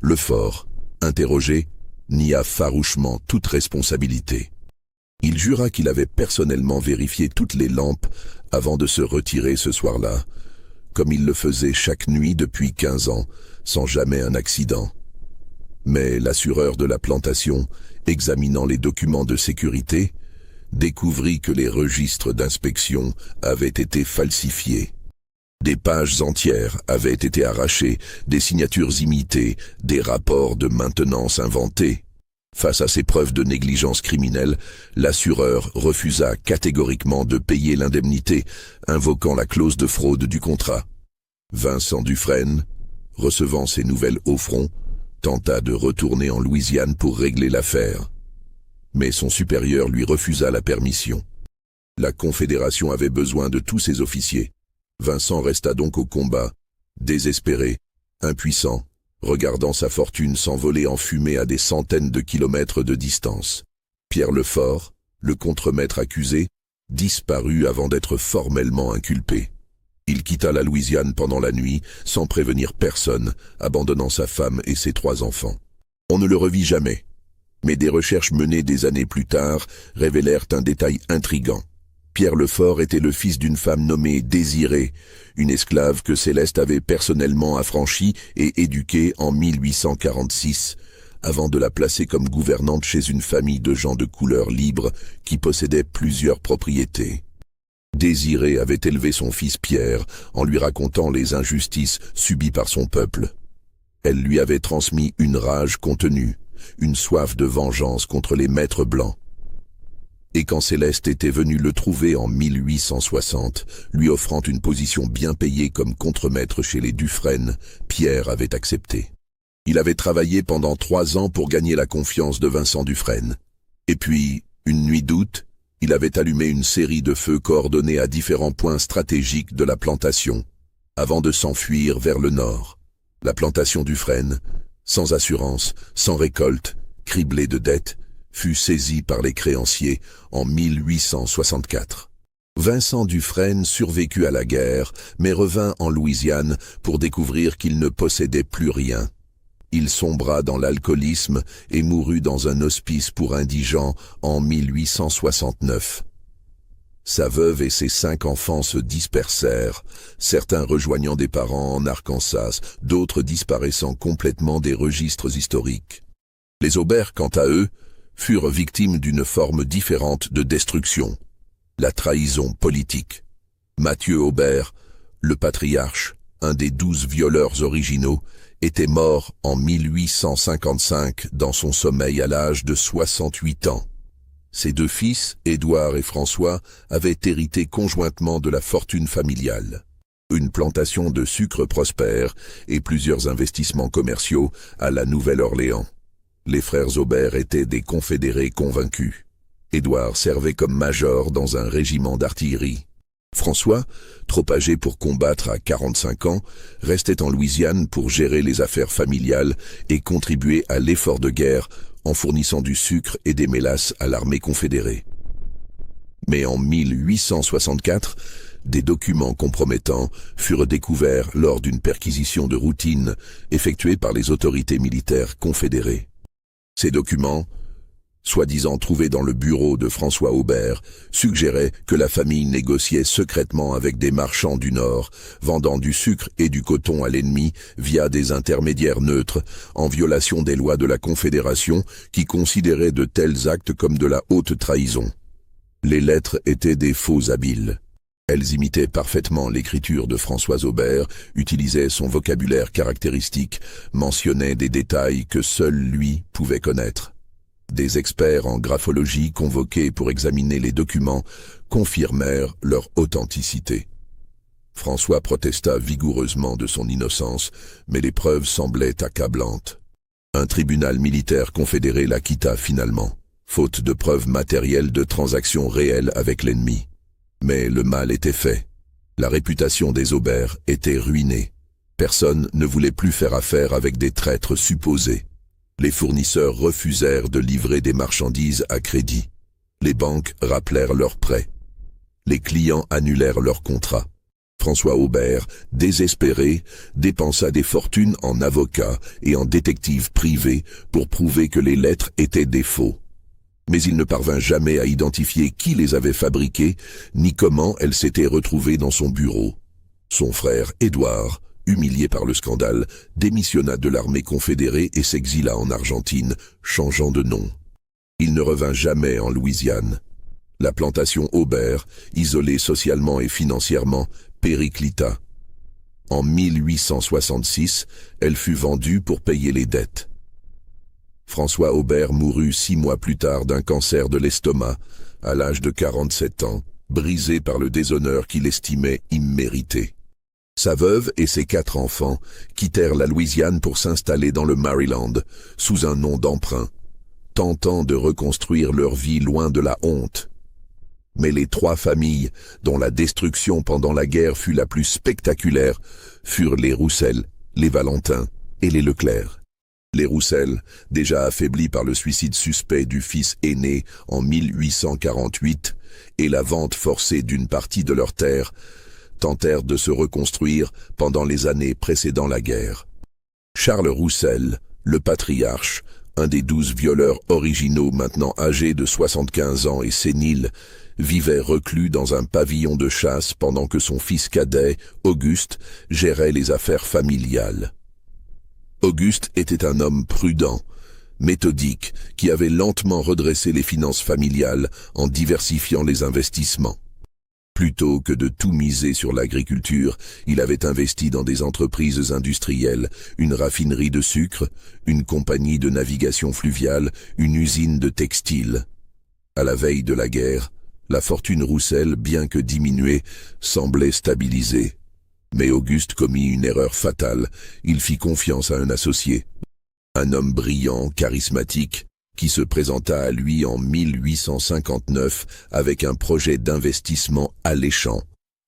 Lefort, interrogé, nia farouchement toute responsabilité. Il jura qu'il avait personnellement vérifié toutes les lampes avant de se retirer ce soir-là, comme il le faisait chaque nuit depuis 15 ans, sans jamais un accident. Mais l'assureur de la plantation, examinant les documents de sécurité, découvrit que les registres d'inspection avaient été falsifiés. Des pages entières avaient été arrachées, des signatures imitées, des rapports de maintenance inventés. Face à ces preuves de négligence criminelle, l'assureur refusa catégoriquement de payer l'indemnité, invoquant la clause de fraude du contrat. Vincent Dufresne, recevant ces nouvelles au front, tenta de retourner en Louisiane pour régler l'affaire. Mais son supérieur lui refusa la permission. La Confédération avait besoin de tous ses officiers. Vincent resta donc au combat, désespéré, impuissant, regardant sa fortune s'envoler en fumée à des centaines de kilomètres de distance. Pierre Lefort, le contremaître accusé, disparut avant d'être formellement inculpé. Il quitta la Louisiane pendant la nuit, sans prévenir personne, abandonnant sa femme et ses 3 enfants. On ne le revit jamais, mais des recherches menées des années plus tard révélèrent un détail intrigant. Pierre Lefort était le fils d'une femme nommée Désirée, une esclave que Céleste avait personnellement affranchie et éduquée en 1846, avant de la placer comme gouvernante chez une famille de gens de couleur libre qui possédaient plusieurs propriétés. Désirée avait élevé son fils Pierre en lui racontant les injustices subies par son peuple. Elle lui avait transmis une rage contenue, une soif de vengeance contre les maîtres blancs. Et quand Céleste était venue le trouver en 1860, lui offrant une position bien payée comme contremaître chez les Dufresne, Pierre avait accepté. Il avait travaillé pendant 3 ans pour gagner la confiance de Vincent Dufresne. Et puis, une nuit d'août, il avait allumé une série de feux coordonnés à différents points stratégiques de la plantation, avant de s'enfuir vers le nord. La plantation Dufresne, sans assurance, sans récolte, criblée de dettes, fut saisie par les créanciers en 1864. Vincent Dufresne survécut à la guerre, mais revint en Louisiane pour découvrir qu'il ne possédait plus rien. Il sombra dans l'alcoolisme et mourut dans un hospice pour indigents en 1869. Sa veuve et ses 5 enfants se dispersèrent, certains rejoignant des parents en Arkansas, d'autres disparaissant complètement des registres historiques. Les Aubert, quant à eux, furent victimes d'une forme différente de destruction, la trahison politique. Mathieu Aubert, le patriarche, un des 12 violeurs originaux, était mort en 1855 dans son sommeil à l'âge de 68 ans. Ses 2 fils, Édouard et François, avaient hérité conjointement de la fortune familiale. Une plantation de sucre prospère et plusieurs investissements commerciaux à la Nouvelle-Orléans. Les frères Aubert étaient des confédérés convaincus. Édouard servait comme major dans un régiment d'artillerie. François, trop âgé pour combattre à 45 ans, restait en Louisiane pour gérer les affaires familiales et contribuer à l'effort de guerre en fournissant du sucre et des mélasses à l'armée confédérée. Mais en 1864, des documents compromettants furent découverts lors d'une perquisition de routine effectuée par les autorités militaires confédérées. Ces documents, soi-disant trouvés dans le bureau de François Aubert, suggéraient que la famille négociait secrètement avec des marchands du Nord, vendant du sucre et du coton à l'ennemi via des intermédiaires neutres, en violation des lois de la Confédération qui considéraient de tels actes comme de la haute trahison. Les lettres étaient des faux habiles. Elles imitaient parfaitement l'écriture de François Aubert, utilisaient son vocabulaire caractéristique, mentionnaient des détails que seul lui pouvait connaître. Des experts en graphologie convoqués pour examiner les documents confirmèrent leur authenticité. François protesta vigoureusement de son innocence, mais les preuves semblaient accablantes. Un tribunal militaire confédéré l'acquitta finalement, faute de preuves matérielles de transactions réelles avec l'ennemi. Mais le mal était fait. La réputation des Aubert était ruinée. Personne ne voulait plus faire affaire avec des traîtres supposés. Les fournisseurs refusèrent de livrer des marchandises à crédit. Les banques rappelèrent leurs prêts. Les clients annulèrent leurs contrats. François Aubert, désespéré, dépensa des fortunes en avocats et en détectives privés pour prouver que les lettres étaient des faux. Mais il ne parvint jamais à identifier qui les avait fabriquées, ni comment elles s'étaient retrouvées dans son bureau. Son frère, Édouard, humilié par le scandale, démissionna de l'armée confédérée et s'exila en Argentine, changeant de nom. Il ne revint jamais en Louisiane. La plantation Aubert, isolée socialement et financièrement, périclita. En 1866, elle fut vendue pour payer les dettes. François Aubert mourut 6 mois plus tard d'un cancer de l'estomac, à l'âge de 47 ans, brisé par le déshonneur qu'il estimait immérité. Sa veuve et ses 4 enfants quittèrent la Louisiane pour s'installer dans le Maryland, sous un nom d'emprunt, tentant de reconstruire leur vie loin de la honte. Mais les 3 familles, dont la destruction pendant la guerre fut la plus spectaculaire, furent les Roussel, les Valentin et les Leclerc. Les Roussel, déjà affaiblis par le suicide suspect du fils aîné en 1848 et la vente forcée d'une partie de leurs terres, tentèrent de se reconstruire pendant les années précédant la guerre. Charles Roussel, le patriarche, un des 12 violeurs originaux maintenant âgé de 75 ans et sénile, vivait reclus dans un pavillon de chasse pendant que son fils cadet, Auguste, gérait les affaires familiales. Auguste était un homme prudent, méthodique, qui avait lentement redressé les finances familiales en diversifiant les investissements. Plutôt que de tout miser sur l'agriculture, il avait investi dans des entreprises industrielles, une raffinerie de sucre, une compagnie de navigation fluviale, une usine de textile. À la veille de la guerre, la fortune Roussel, bien que diminuée, semblait stabilisée. Mais Auguste commit une erreur fatale, il fit confiance à un associé. Un homme brillant, charismatique, qui se présenta à lui en 1859 avec un projet d'investissement alléchant,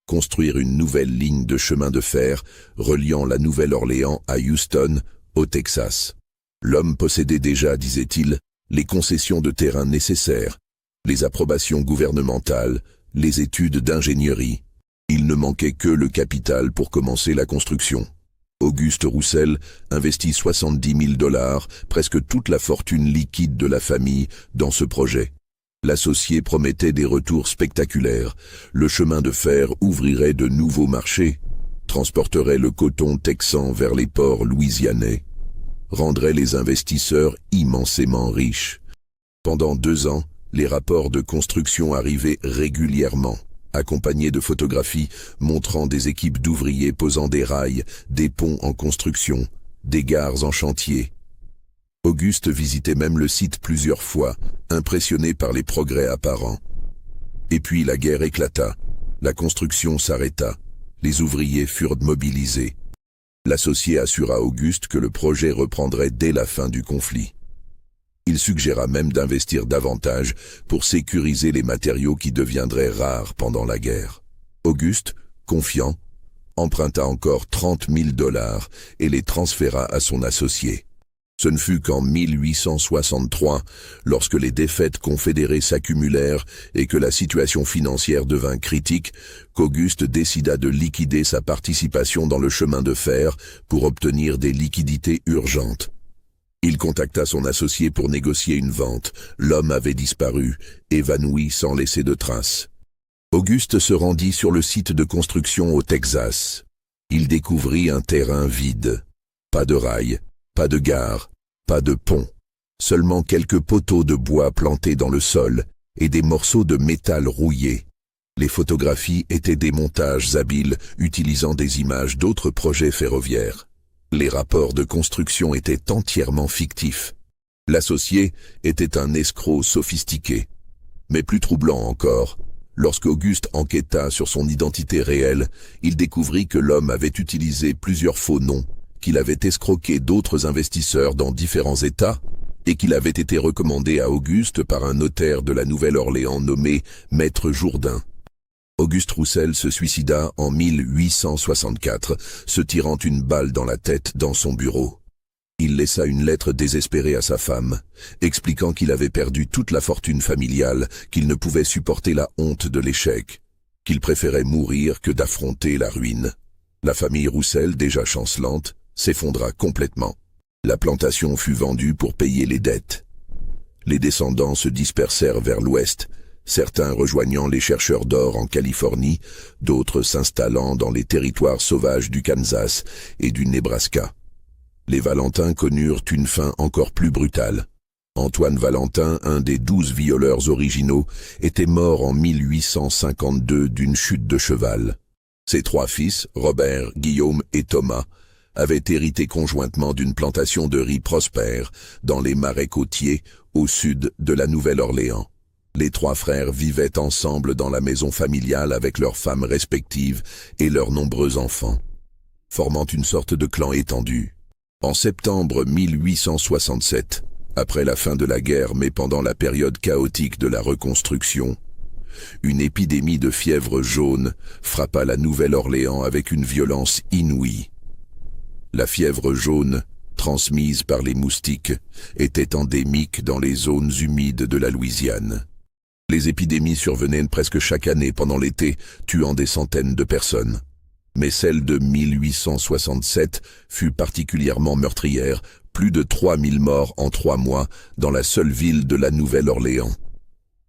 construire une nouvelle ligne de chemin de fer reliant la Nouvelle-Orléans à Houston, au Texas. L'homme possédait déjà, disait-il, les concessions de terrain nécessaires, les approbations gouvernementales, les études d'ingénierie. Il ne manquait que le capital pour commencer la construction. Auguste Roussel investit 70 000 $, presque toute la fortune liquide de la famille, dans ce projet. L'associé promettait des retours spectaculaires. Le chemin de fer ouvrirait de nouveaux marchés, transporterait le coton texan vers les ports louisianais, rendrait les investisseurs immensément riches. Pendant 2 ans, les rapports de construction arrivaient régulièrement, accompagnés de photographies montrant des équipes d'ouvriers posant des rails, des ponts en construction, des gares en chantier. Auguste visitait même le site plusieurs fois, impressionné par les progrès apparents. Et puis la guerre éclata, la construction s'arrêta, les ouvriers furent mobilisés. L'associé assura Auguste que le projet reprendrait dès la fin du conflit. Il suggéra même d'investir davantage pour sécuriser les matériaux qui deviendraient rares pendant la guerre. Auguste, confiant, emprunta encore 30 000 $ et les transféra à son associé. Ce ne fut qu'en 1863, lorsque les défaites confédérées s'accumulèrent et que la situation financière devint critique, qu'Auguste décida de liquider sa participation dans le chemin de fer pour obtenir des liquidités urgentes. Il contacta son associé pour négocier une vente. L'homme avait disparu, évanoui sans laisser de traces. Auguste se rendit sur le site de construction au Texas. Il découvrit un terrain vide. Pas de rails, pas de gare, pas de pont. Seulement quelques poteaux de bois plantés dans le sol et des morceaux de métal rouillés. Les photographies étaient des montages habiles utilisant des images d'autres projets ferroviaires. Les rapports de construction étaient entièrement fictifs. L'associé était un escroc sophistiqué. Mais plus troublant encore, lorsqu'Auguste enquêta sur son identité réelle, il découvrit que l'homme avait utilisé plusieurs faux noms, qu'il avait escroqué d'autres investisseurs dans différents États et qu'il avait été recommandé à Auguste par un notaire de la Nouvelle-Orléans nommé Maître Jourdain. Auguste Roussel se suicida en 1864, se tirant une balle dans la tête dans son bureau. Il laissa une lettre désespérée à sa femme, expliquant qu'il avait perdu toute la fortune familiale, qu'il ne pouvait supporter la honte de l'échec, qu'il préférait mourir que d'affronter la ruine. La famille Roussel, déjà chancelante, s'effondra complètement. La plantation fut vendue pour payer les dettes. Les descendants se dispersèrent vers l'ouest, certains rejoignant les chercheurs d'or en Californie, d'autres s'installant dans les territoires sauvages du Kansas et du Nebraska. Les Valentin connurent une fin encore plus brutale. Antoine Valentin, un des 12 violeurs originaux, était mort en 1852 d'une chute de cheval. Ses 3 fils, Robert, Guillaume et Thomas, avaient hérité conjointement d'une plantation de riz prospère dans les marais côtiers au sud de la Nouvelle-Orléans. Les 3 frères vivaient ensemble dans la maison familiale avec leurs femmes respectives et leurs nombreux enfants, formant une sorte de clan étendu. En septembre 1867, après la fin de la guerre mais pendant la période chaotique de la reconstruction, une épidémie de fièvre jaune frappa la Nouvelle-Orléans avec une violence inouïe. La fièvre jaune, transmise par les moustiques, était endémique dans les zones humides de la Louisiane. Les épidémies survenaient presque chaque année pendant l'été, tuant des centaines de personnes. Mais celle de 1867 fut particulièrement meurtrière, plus de 3000 morts en 3 mois dans la seule ville de la Nouvelle-Orléans.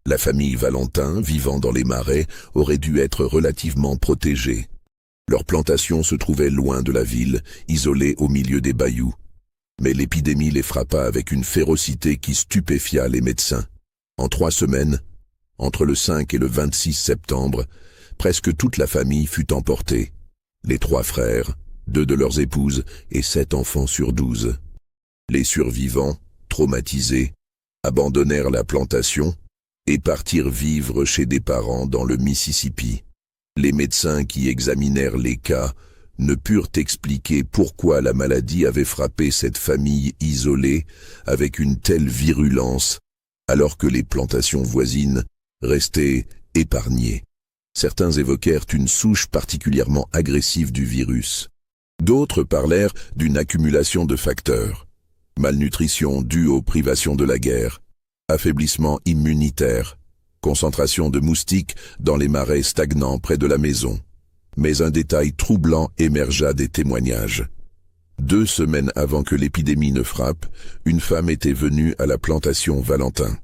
La famille Valentin, vivant dans les marais, aurait dû être relativement protégée. Leur plantation se trouvait loin de la ville, isolée au milieu des bayous. Mais l'épidémie les frappa avec une férocité qui stupéfia les médecins. En 3 semaines, entre le 5 et le 26 septembre, presque toute la famille fut emportée. Les 3 frères, 2 de leurs épouses et 7 enfants sur 12. Les survivants, traumatisés, abandonnèrent la plantation et partirent vivre chez des parents dans le Mississippi. Les médecins qui examinèrent les cas ne purent expliquer pourquoi la maladie avait frappé cette famille isolée avec une telle virulence, alors que les plantations voisines restaient épargnées. Certains évoquèrent une souche particulièrement agressive du virus. D'autres parlèrent d'une accumulation de facteurs. Malnutrition due aux privations de la guerre, affaiblissement immunitaire, concentration de moustiques dans les marais stagnants près de la maison. Mais un détail troublant émergea des témoignages. 2 semaines avant que l'épidémie ne frappe, une femme était venue à la plantation Valentin.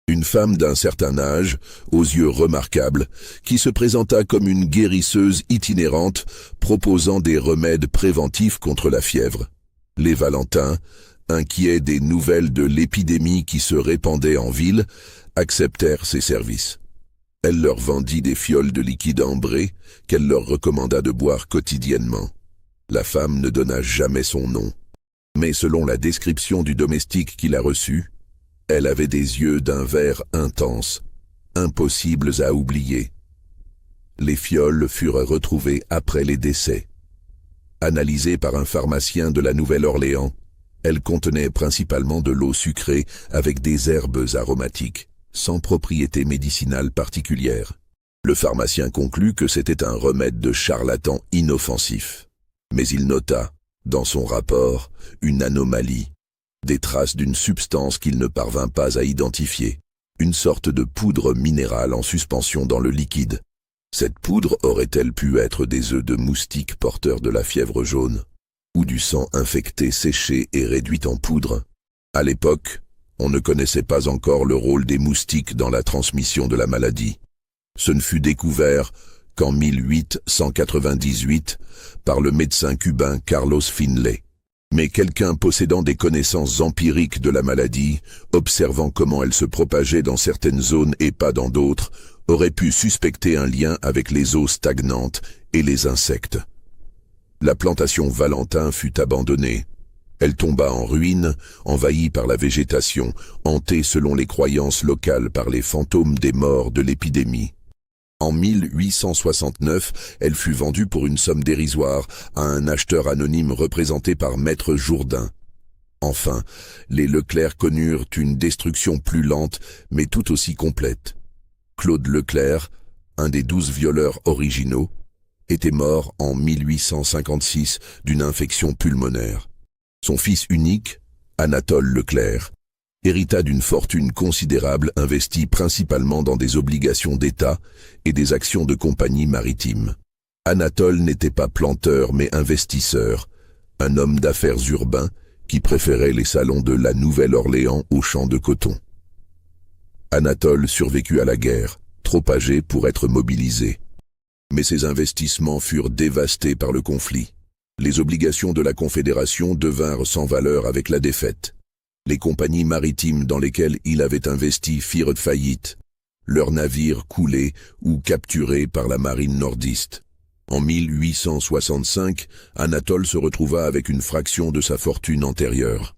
Une femme d'un certain âge, aux yeux remarquables, qui se présenta comme une guérisseuse itinérante proposant des remèdes préventifs contre la fièvre. Les Valentins, inquiets des nouvelles de l'épidémie qui se répandait en ville, acceptèrent ses services. Elle leur vendit des fioles de liquide ambré qu'elle leur recommanda de boire quotidiennement. La femme ne donna jamais son nom. Mais selon la description du domestique qui l'a reçue, elle avait des yeux d'un vert intense, impossibles à oublier. Les fioles furent retrouvées après les décès. Analysées par un pharmacien de la Nouvelle-Orléans, elles contenaient principalement de l'eau sucrée avec des herbes aromatiques, sans propriété médicinale particulière. Le pharmacien conclut que c'était un remède de charlatan inoffensif. Mais il nota, dans son rapport, une anomalie. Des traces d'une substance qu'il ne parvint pas à identifier, une sorte de poudre minérale en suspension dans le liquide. Cette poudre aurait-elle pu être des œufs de moustiques porteurs de la fièvre jaune, ou du sang infecté séché et réduit en poudre? À l'époque, on ne connaissait pas encore le rôle des moustiques dans la transmission de la maladie. Ce ne fut découvert qu'en 1898 par le médecin cubain Carlos Finlay. Mais quelqu'un possédant des connaissances empiriques de la maladie, observant comment elle se propageait dans certaines zones et pas dans d'autres, aurait pu suspecter un lien avec les eaux stagnantes et les insectes. La plantation Valentin fut abandonnée. Elle tomba en ruine, envahie par la végétation, hantée selon les croyances locales par les fantômes des morts de l'épidémie. En 1869, elle fut vendue pour une somme dérisoire à un acheteur anonyme représenté par Maître Jourdain. Enfin, les Leclerc connurent une destruction plus lente, mais tout aussi complète. Claude Leclerc, un des 12 violeurs originaux, était mort en 1856 d'une infection pulmonaire. Son fils unique, Anatole Leclerc, hérita d'une fortune considérable investie principalement dans des obligations d'État et des actions de compagnies maritimes. Anatole n'était pas planteur mais investisseur, un homme d'affaires urbain qui préférait les salons de la Nouvelle-Orléans aux champs de coton. Anatole survécut à la guerre, trop âgé pour être mobilisé. Mais ses investissements furent dévastés par le conflit. Les obligations de la Confédération devinrent sans valeur avec la défaite. Les compagnies maritimes dans lesquelles il avait investi firent faillite. Leurs navires coulés ou capturés par la marine nordiste. En 1865, Anatole se retrouva avec une fraction de sa fortune antérieure.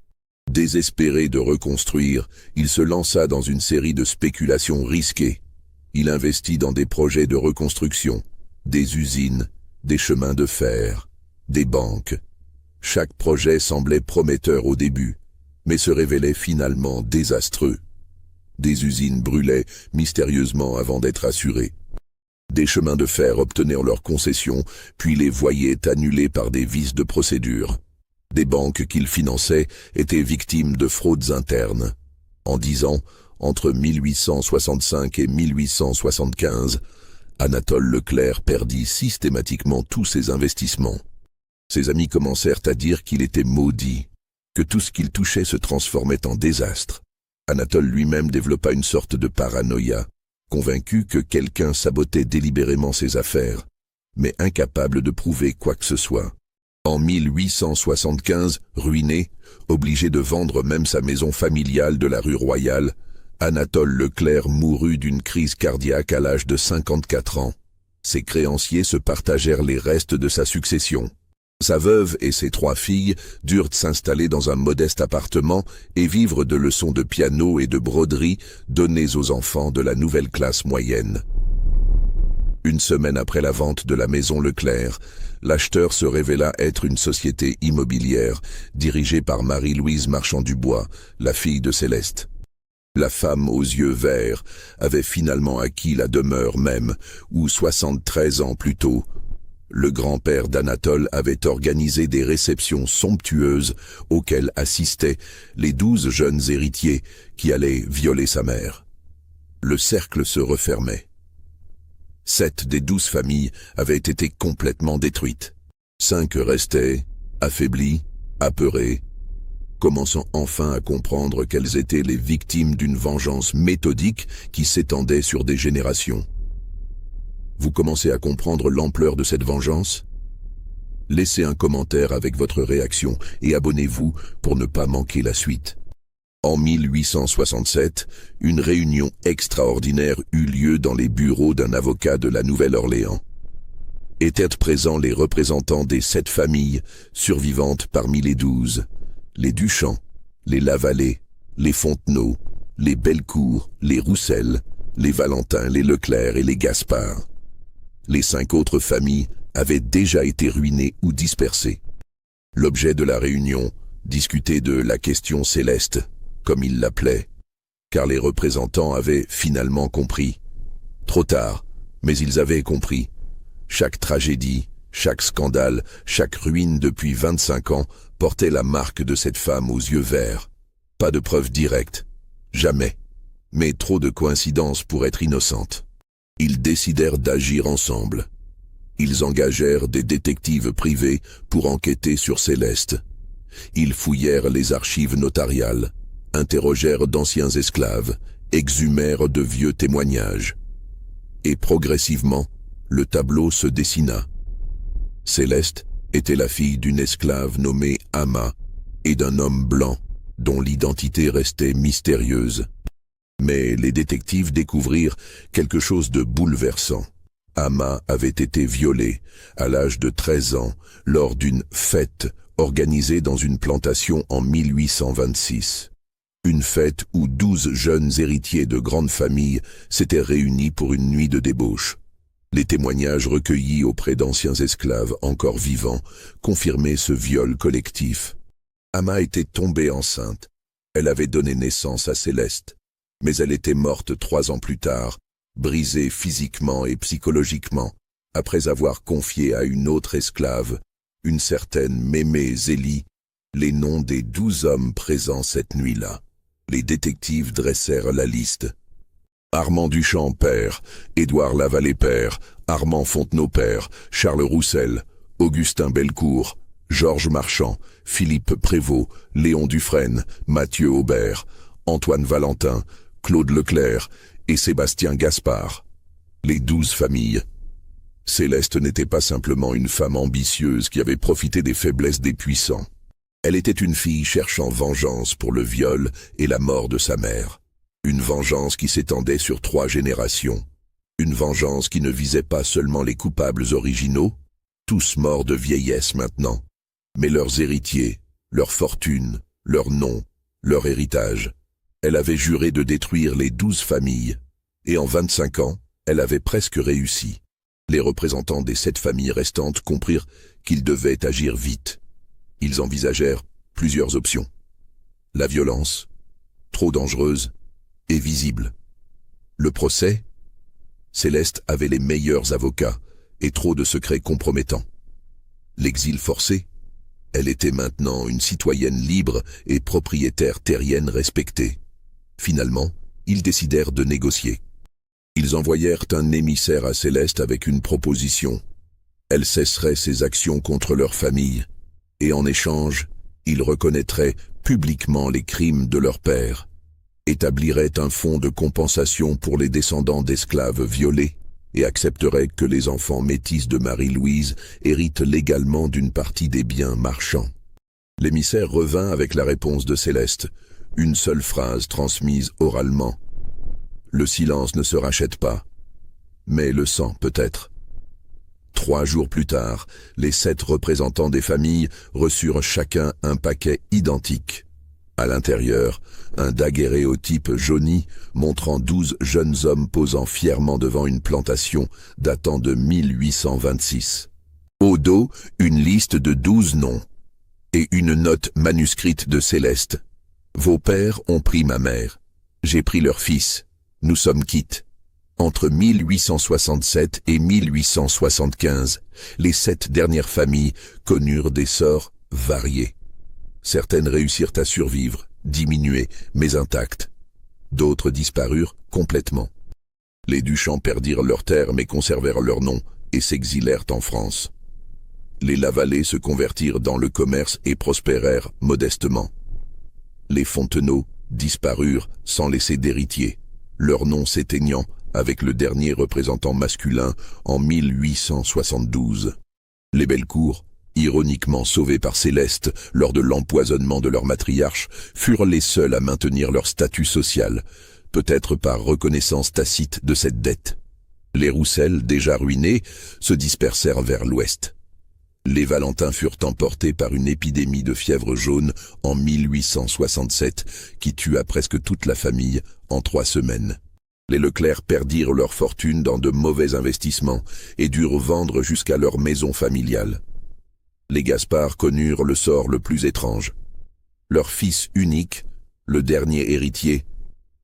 Désespéré de reconstruire, il se lança dans une série de spéculations risquées. Il investit dans des projets de reconstruction, des usines, des chemins de fer, des banques. Chaque projet semblait prometteur au début, mais se révélait finalement désastreux. Des usines brûlaient mystérieusement avant d'être assurées. Des chemins de fer obtenaient leurs concessions, puis les voyaient annulés par des vices de procédure. Des banques qu'il finançait étaient victimes de fraudes internes. En 10 ans, entre 1865 et 1875, Anatole Leclerc perdit systématiquement tous ses investissements. Ses amis commencèrent à dire qu'il était maudit, que tout ce qu'il touchait se transformait en désastre. Anatole lui-même développa une sorte de paranoïa, convaincu que quelqu'un sabotait délibérément ses affaires, mais incapable de prouver quoi que ce soit. En 1875, ruiné, obligé de vendre même sa maison familiale de la rue Royale, Anatole Leclerc mourut d'une crise cardiaque à l'âge de 54 ans. Ses créanciers se partagèrent les restes de sa succession. Sa veuve et ses 3 filles durent s'installer dans un modeste appartement et vivre de leçons de piano et de broderie données aux enfants de la nouvelle classe moyenne. Une semaine après la vente de la maison Leclerc, l'acheteur se révéla être une société immobilière dirigée par Marie-Louise Marchand-Dubois, la fille de Céleste. La femme aux yeux verts avait finalement acquis la demeure même, où 73 ans plus tôt, le grand-père d'Anatole avait organisé des réceptions somptueuses auxquelles assistaient les 12 jeunes héritiers qui allaient violer sa mère. Le cercle se refermait. 7 des 12 familles avaient été complètement détruites. 5 restaient, affaiblies, apeurées, commençant enfin à comprendre qu'elles étaient les victimes d'une vengeance méthodique qui s'étendait sur des générations. Vous commencez à comprendre l'ampleur de cette vengeance? Laissez un commentaire avec votre réaction et abonnez-vous pour ne pas manquer la suite. En 1867, une réunion extraordinaire eut lieu dans les bureaux d'un avocat de la Nouvelle-Orléans. Étaient présents les représentants des 7 familles survivantes parmi les 12, les Duchamp, les Lavallée, les Fontenot, les Bellecour, les Roussel, les Valentin, les Leclerc et les Gaspard. Les 5 autres familles avaient déjà été ruinées ou dispersées. L'objet de la réunion, discuter de la question céleste, comme ils l'appelaient, car les représentants avaient finalement compris. Trop tard, mais ils avaient compris. Chaque tragédie, chaque scandale, chaque ruine depuis 25 ans portait la marque de cette femme aux yeux verts. Pas de preuves directes, jamais, mais trop de coïncidences pour être innocentes. Ils décidèrent d'agir ensemble. Ils engagèrent des détectives privés pour enquêter sur Céleste. Ils fouillèrent les archives notariales, interrogèrent d'anciens esclaves, exhumèrent de vieux témoignages. Et progressivement, le tableau se dessina. Céleste était la fille d'une esclave nommée Ama et d'un homme blanc, dont l'identité restait mystérieuse. Mais les détectives découvrirent quelque chose de bouleversant. Amma avait été violée à l'âge de 13 ans lors d'une fête organisée dans une plantation en 1826. Une fête où 12 jeunes héritiers de grandes familles s'étaient réunis pour une nuit de débauche. Les témoignages recueillis auprès d'anciens esclaves encore vivants confirmaient ce viol collectif. Amma était tombée enceinte. Elle avait donné naissance à Céleste, mais elle était morte 3 ans plus tard, brisée physiquement et psychologiquement, après avoir confié à une autre esclave, une certaine Mémé Zélie, les noms des 12 hommes présents cette nuit-là. Les détectives dressèrent la liste. Armand Duchamp père, Édouard Lavallée père, Armand Fontenot père, Charles Roussel, Augustin Bellecour, Georges Marchand, Philippe Prévost, Léon Dufresne, Mathieu Aubert, Antoine Valentin, Claude Leclerc et Sébastien Gaspard. Les 12 familles. Céleste n'était pas simplement une femme ambitieuse qui avait profité des faiblesses des puissants. Elle était une fille cherchant vengeance pour le viol et la mort de sa mère. Une vengeance qui s'étendait sur 3 générations. Une vengeance qui ne visait pas seulement les coupables originaux, tous morts de vieillesse maintenant, mais leurs héritiers, leur fortune, leur nom, leur héritage. Elle avait juré de détruire les 12 familles, et en 25 ans, elle avait presque réussi. Les représentants des 7 familles restantes comprirent qu'ils devaient agir vite. Ils envisagèrent plusieurs options. La violence, trop dangereuse et visible. Le procès, Céleste avait les meilleurs avocats et trop de secrets compromettants. L'exil forcé, elle était maintenant une citoyenne libre et propriétaire terrienne respectée. Finalement, ils décidèrent de négocier. Ils envoyèrent un émissaire à Céleste avec une proposition. Elle cesserait ses actions contre leur famille, et en échange, ils reconnaîtraient publiquement les crimes de leur père, établiraient un fonds de compensation pour les descendants d'esclaves violés, et accepteraient que les enfants métis de Marie-Louise héritent légalement d'une partie des biens marchands. L'émissaire revint avec la réponse de Céleste, une seule phrase transmise oralement. Le silence ne se rachète pas, mais le sang peut-être. 3 jours plus tard, les 7 représentants des familles reçurent chacun un paquet identique. À l'intérieur, un daguerréotype jauni montrant 12 jeunes hommes posant fièrement devant une plantation datant de 1826. Au dos, une liste de 12 noms et une note manuscrite de Céleste. Vos pères ont pris ma mère. J'ai pris leur fils. Nous sommes quittes. Entre 1867 et 1875, les 7 dernières familles connurent des sorts variés. Certaines réussirent à survivre, diminuées, mais intactes. D'autres disparurent complètement. Les Duchamp perdirent leurs terres mais conservèrent leur nom et s'exilèrent en France. Les Lavallée se convertirent dans le commerce et prospérèrent modestement. Les Fontenot disparurent sans laisser d'héritiers, leur nom s'éteignant avec le dernier représentant masculin en 1872. Les Bellecour, ironiquement sauvés par Céleste lors de l'empoisonnement de leur matriarche, furent les seuls à maintenir leur statut social, peut-être par reconnaissance tacite de cette dette. Les Roussel, déjà ruinés, se dispersèrent vers l'ouest. Les Valentin furent emportés par une épidémie de fièvre jaune en 1867 qui tua presque toute la famille en 3 semaines. Les Leclerc perdirent leur fortune dans de mauvais investissements et durent vendre jusqu'à leur maison familiale. Les Gaspard connurent le sort le plus étrange. Leur fils unique, le dernier héritier,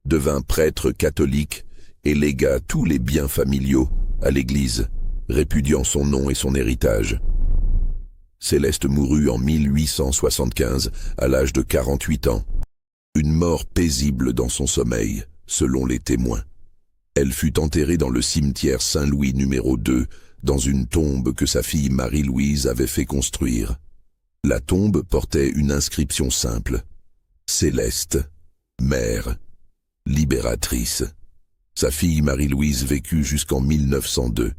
devint prêtre catholique et légua tous les biens familiaux à l'Église, répudiant son nom et son héritage. Céleste mourut en 1875, à l'âge de 48 ans. Une mort paisible dans son sommeil, selon les témoins. Elle fut enterrée dans le cimetière Saint-Louis numéro 2, dans une tombe que sa fille Marie-Louise avait fait construire. La tombe portait une inscription simple. Céleste, mère, libératrice. Sa fille Marie-Louise vécut jusqu'en 1902.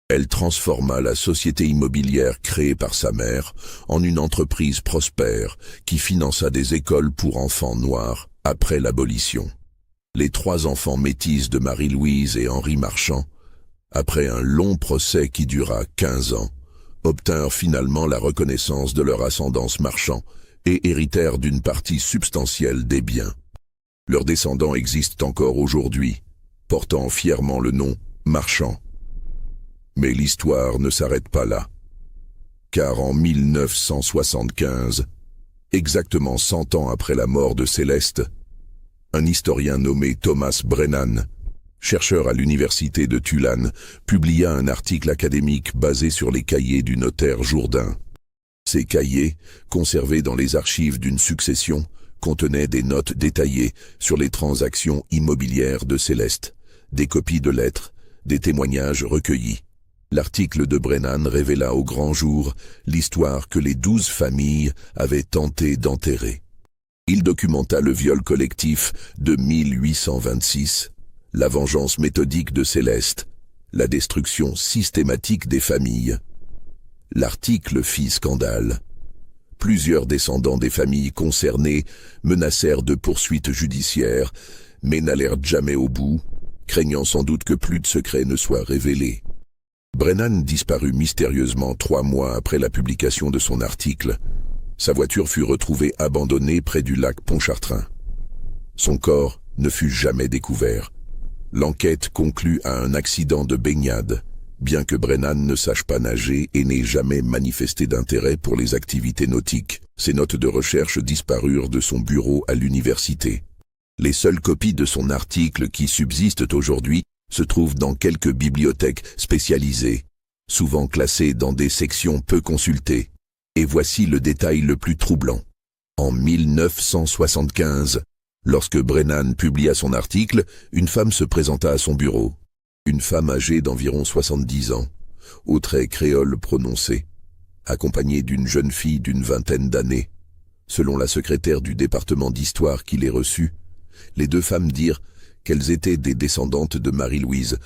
Elle transforma la société immobilière créée par sa mère en une entreprise prospère qui finança des écoles pour enfants noirs après l'abolition. Les 3 enfants métis de Marie-Louise et Henri Marchand, après un long procès qui dura 15 ans, obtinrent finalement la reconnaissance de leur ascendance Marchand et héritèrent d'une partie substantielle des biens. Leurs descendants existent encore aujourd'hui, portant fièrement le nom Marchand. Mais l'histoire ne s'arrête pas là. Car en 1975, exactement 100 ans après la mort de Céleste, un historien nommé Thomas Brennan, chercheur à l'université de Tulane, publia un article académique basé sur les cahiers du notaire Jourdain. Ces cahiers, conservés dans les archives d'une succession, contenaient des notes détaillées sur les transactions immobilières de Céleste, des copies de lettres, des témoignages recueillis. L'article de Brennan révéla au grand jour l'histoire que les 12 familles avaient tenté d'enterrer. Il documenta le viol collectif de 1826, la vengeance méthodique de Céleste, la destruction systématique des familles. L'article fit scandale. Plusieurs descendants des familles concernées menacèrent de poursuites judiciaires, mais n'allèrent jamais au bout, craignant sans doute que plus de secrets ne soient révélés. Brennan disparut mystérieusement 3 mois après la publication de son article. Sa voiture fut retrouvée abandonnée près du lac Pontchartrain. Son corps ne fut jamais découvert. L'enquête conclut à un accident de baignade, bien que Brennan ne sache pas nager et n'ait jamais manifesté d'intérêt pour les activités nautiques. Ses notes de recherche disparurent de son bureau à l'université. Les seules copies de son article qui subsistent aujourd'hui se trouvent dans quelques bibliothèques spécialisées, souvent classées dans des sections peu consultées. Et voici le détail le plus troublant. En 1975, lorsque Brennan publia son article, une femme se présenta à son bureau. Une femme âgée d'environ 70 ans, aux traits créoles prononcés, accompagnée d'une jeune fille d'une vingtaine d'années. Selon la secrétaire du département d'histoire qui les reçut, les 2 femmes dirent qu'elles étaient des descendantes de Marie-Louise,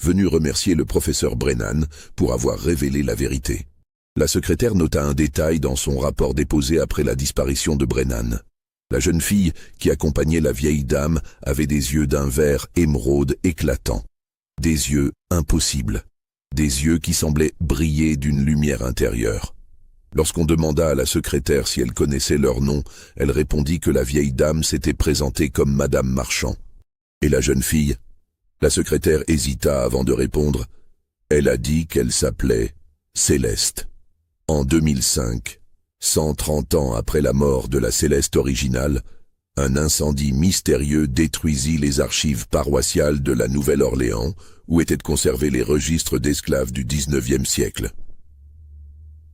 venues remercier le professeur Brennan pour avoir révélé la vérité. La secrétaire nota un détail dans son rapport déposé après la disparition de Brennan. La jeune fille qui accompagnait la vieille dame avait des yeux d'un vert émeraude éclatant. Des yeux impossibles. Des yeux qui semblaient briller d'une lumière intérieure. Lorsqu'on demanda à la secrétaire si elle connaissait leur nom, elle répondit que la vieille dame s'était présentée comme Madame Marchand. Et la jeune fille? La secrétaire hésita avant de répondre. Elle a dit qu'elle s'appelait Céleste. En 2005, 130 ans après la mort de la Céleste originale, un incendie mystérieux détruisit les archives paroissiales de la Nouvelle-Orléans, où étaient conservés les registres d'esclaves du XIXe siècle.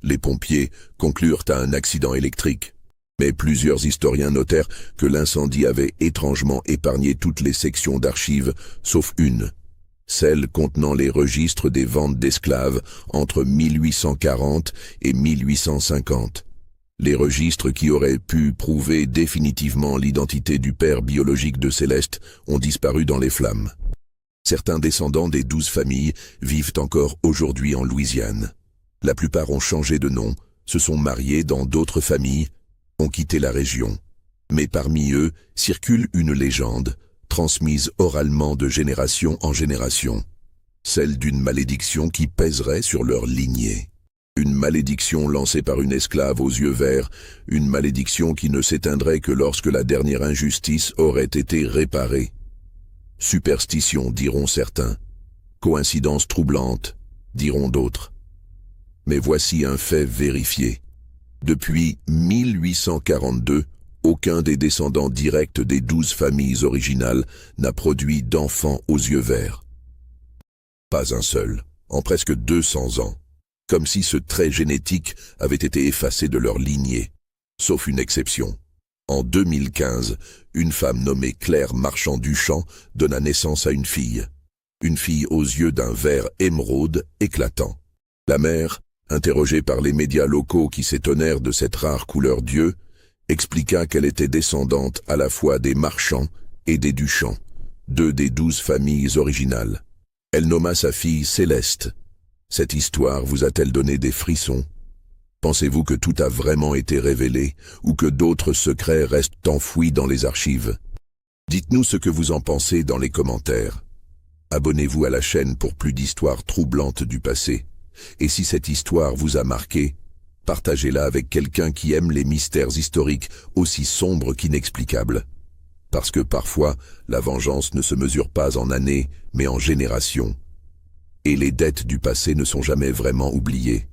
Les pompiers conclurent à un accident électrique, mais plusieurs historiens notèrent que l'incendie avait étrangement épargné toutes les sections d'archives, sauf une, celle contenant les registres des ventes d'esclaves entre 1840 et 1850. Les registres qui auraient pu prouver définitivement l'identité du père biologique de Céleste ont disparu dans les flammes. Certains descendants des 12 familles vivent encore aujourd'hui en Louisiane. La plupart ont changé de nom, se sont mariés dans d'autres familles, ont quitté la région. Mais parmi eux circule une légende, transmise oralement de génération en génération, celle d'une malédiction qui pèserait sur leur lignée. Une malédiction lancée par une esclave aux yeux verts, une malédiction qui ne s'éteindrait que lorsque la dernière injustice aurait été réparée. Superstition, diront certains. Coïncidence troublante, diront d'autres. Mais voici un fait vérifié. Depuis 1842, aucun des descendants directs des 12 familles originales n'a produit d'enfants aux yeux verts. Pas un seul, en presque 200 ans. Comme si ce trait génétique avait été effacé de leur lignée, sauf une exception. En 2015, une femme nommée Claire Marchand-Duchamp donna naissance à une fille aux yeux d'un vert émeraude éclatant. La mère, interrogée par les médias locaux qui s'étonnèrent de cette rare couleur d'yeux, expliqua qu'elle était descendante à la fois des Marchand et des Duchamp, 2 des 12 familles originales. Elle nomma sa fille Céleste. Cette histoire vous a-t-elle donné des frissons? Pensez-vous que tout a vraiment été révélé ou que d'autres secrets restent enfouis dans les archives? Dites-nous ce que vous en pensez dans les commentaires. Abonnez-vous à la chaîne pour plus d'histoires troublantes du passé. Et si cette histoire vous a marqué, partagez-la avec quelqu'un qui aime les mystères historiques aussi sombres qu'inexplicables. Parce que parfois, la vengeance ne se mesure pas en années, mais en générations. Et les dettes du passé ne sont jamais vraiment oubliées.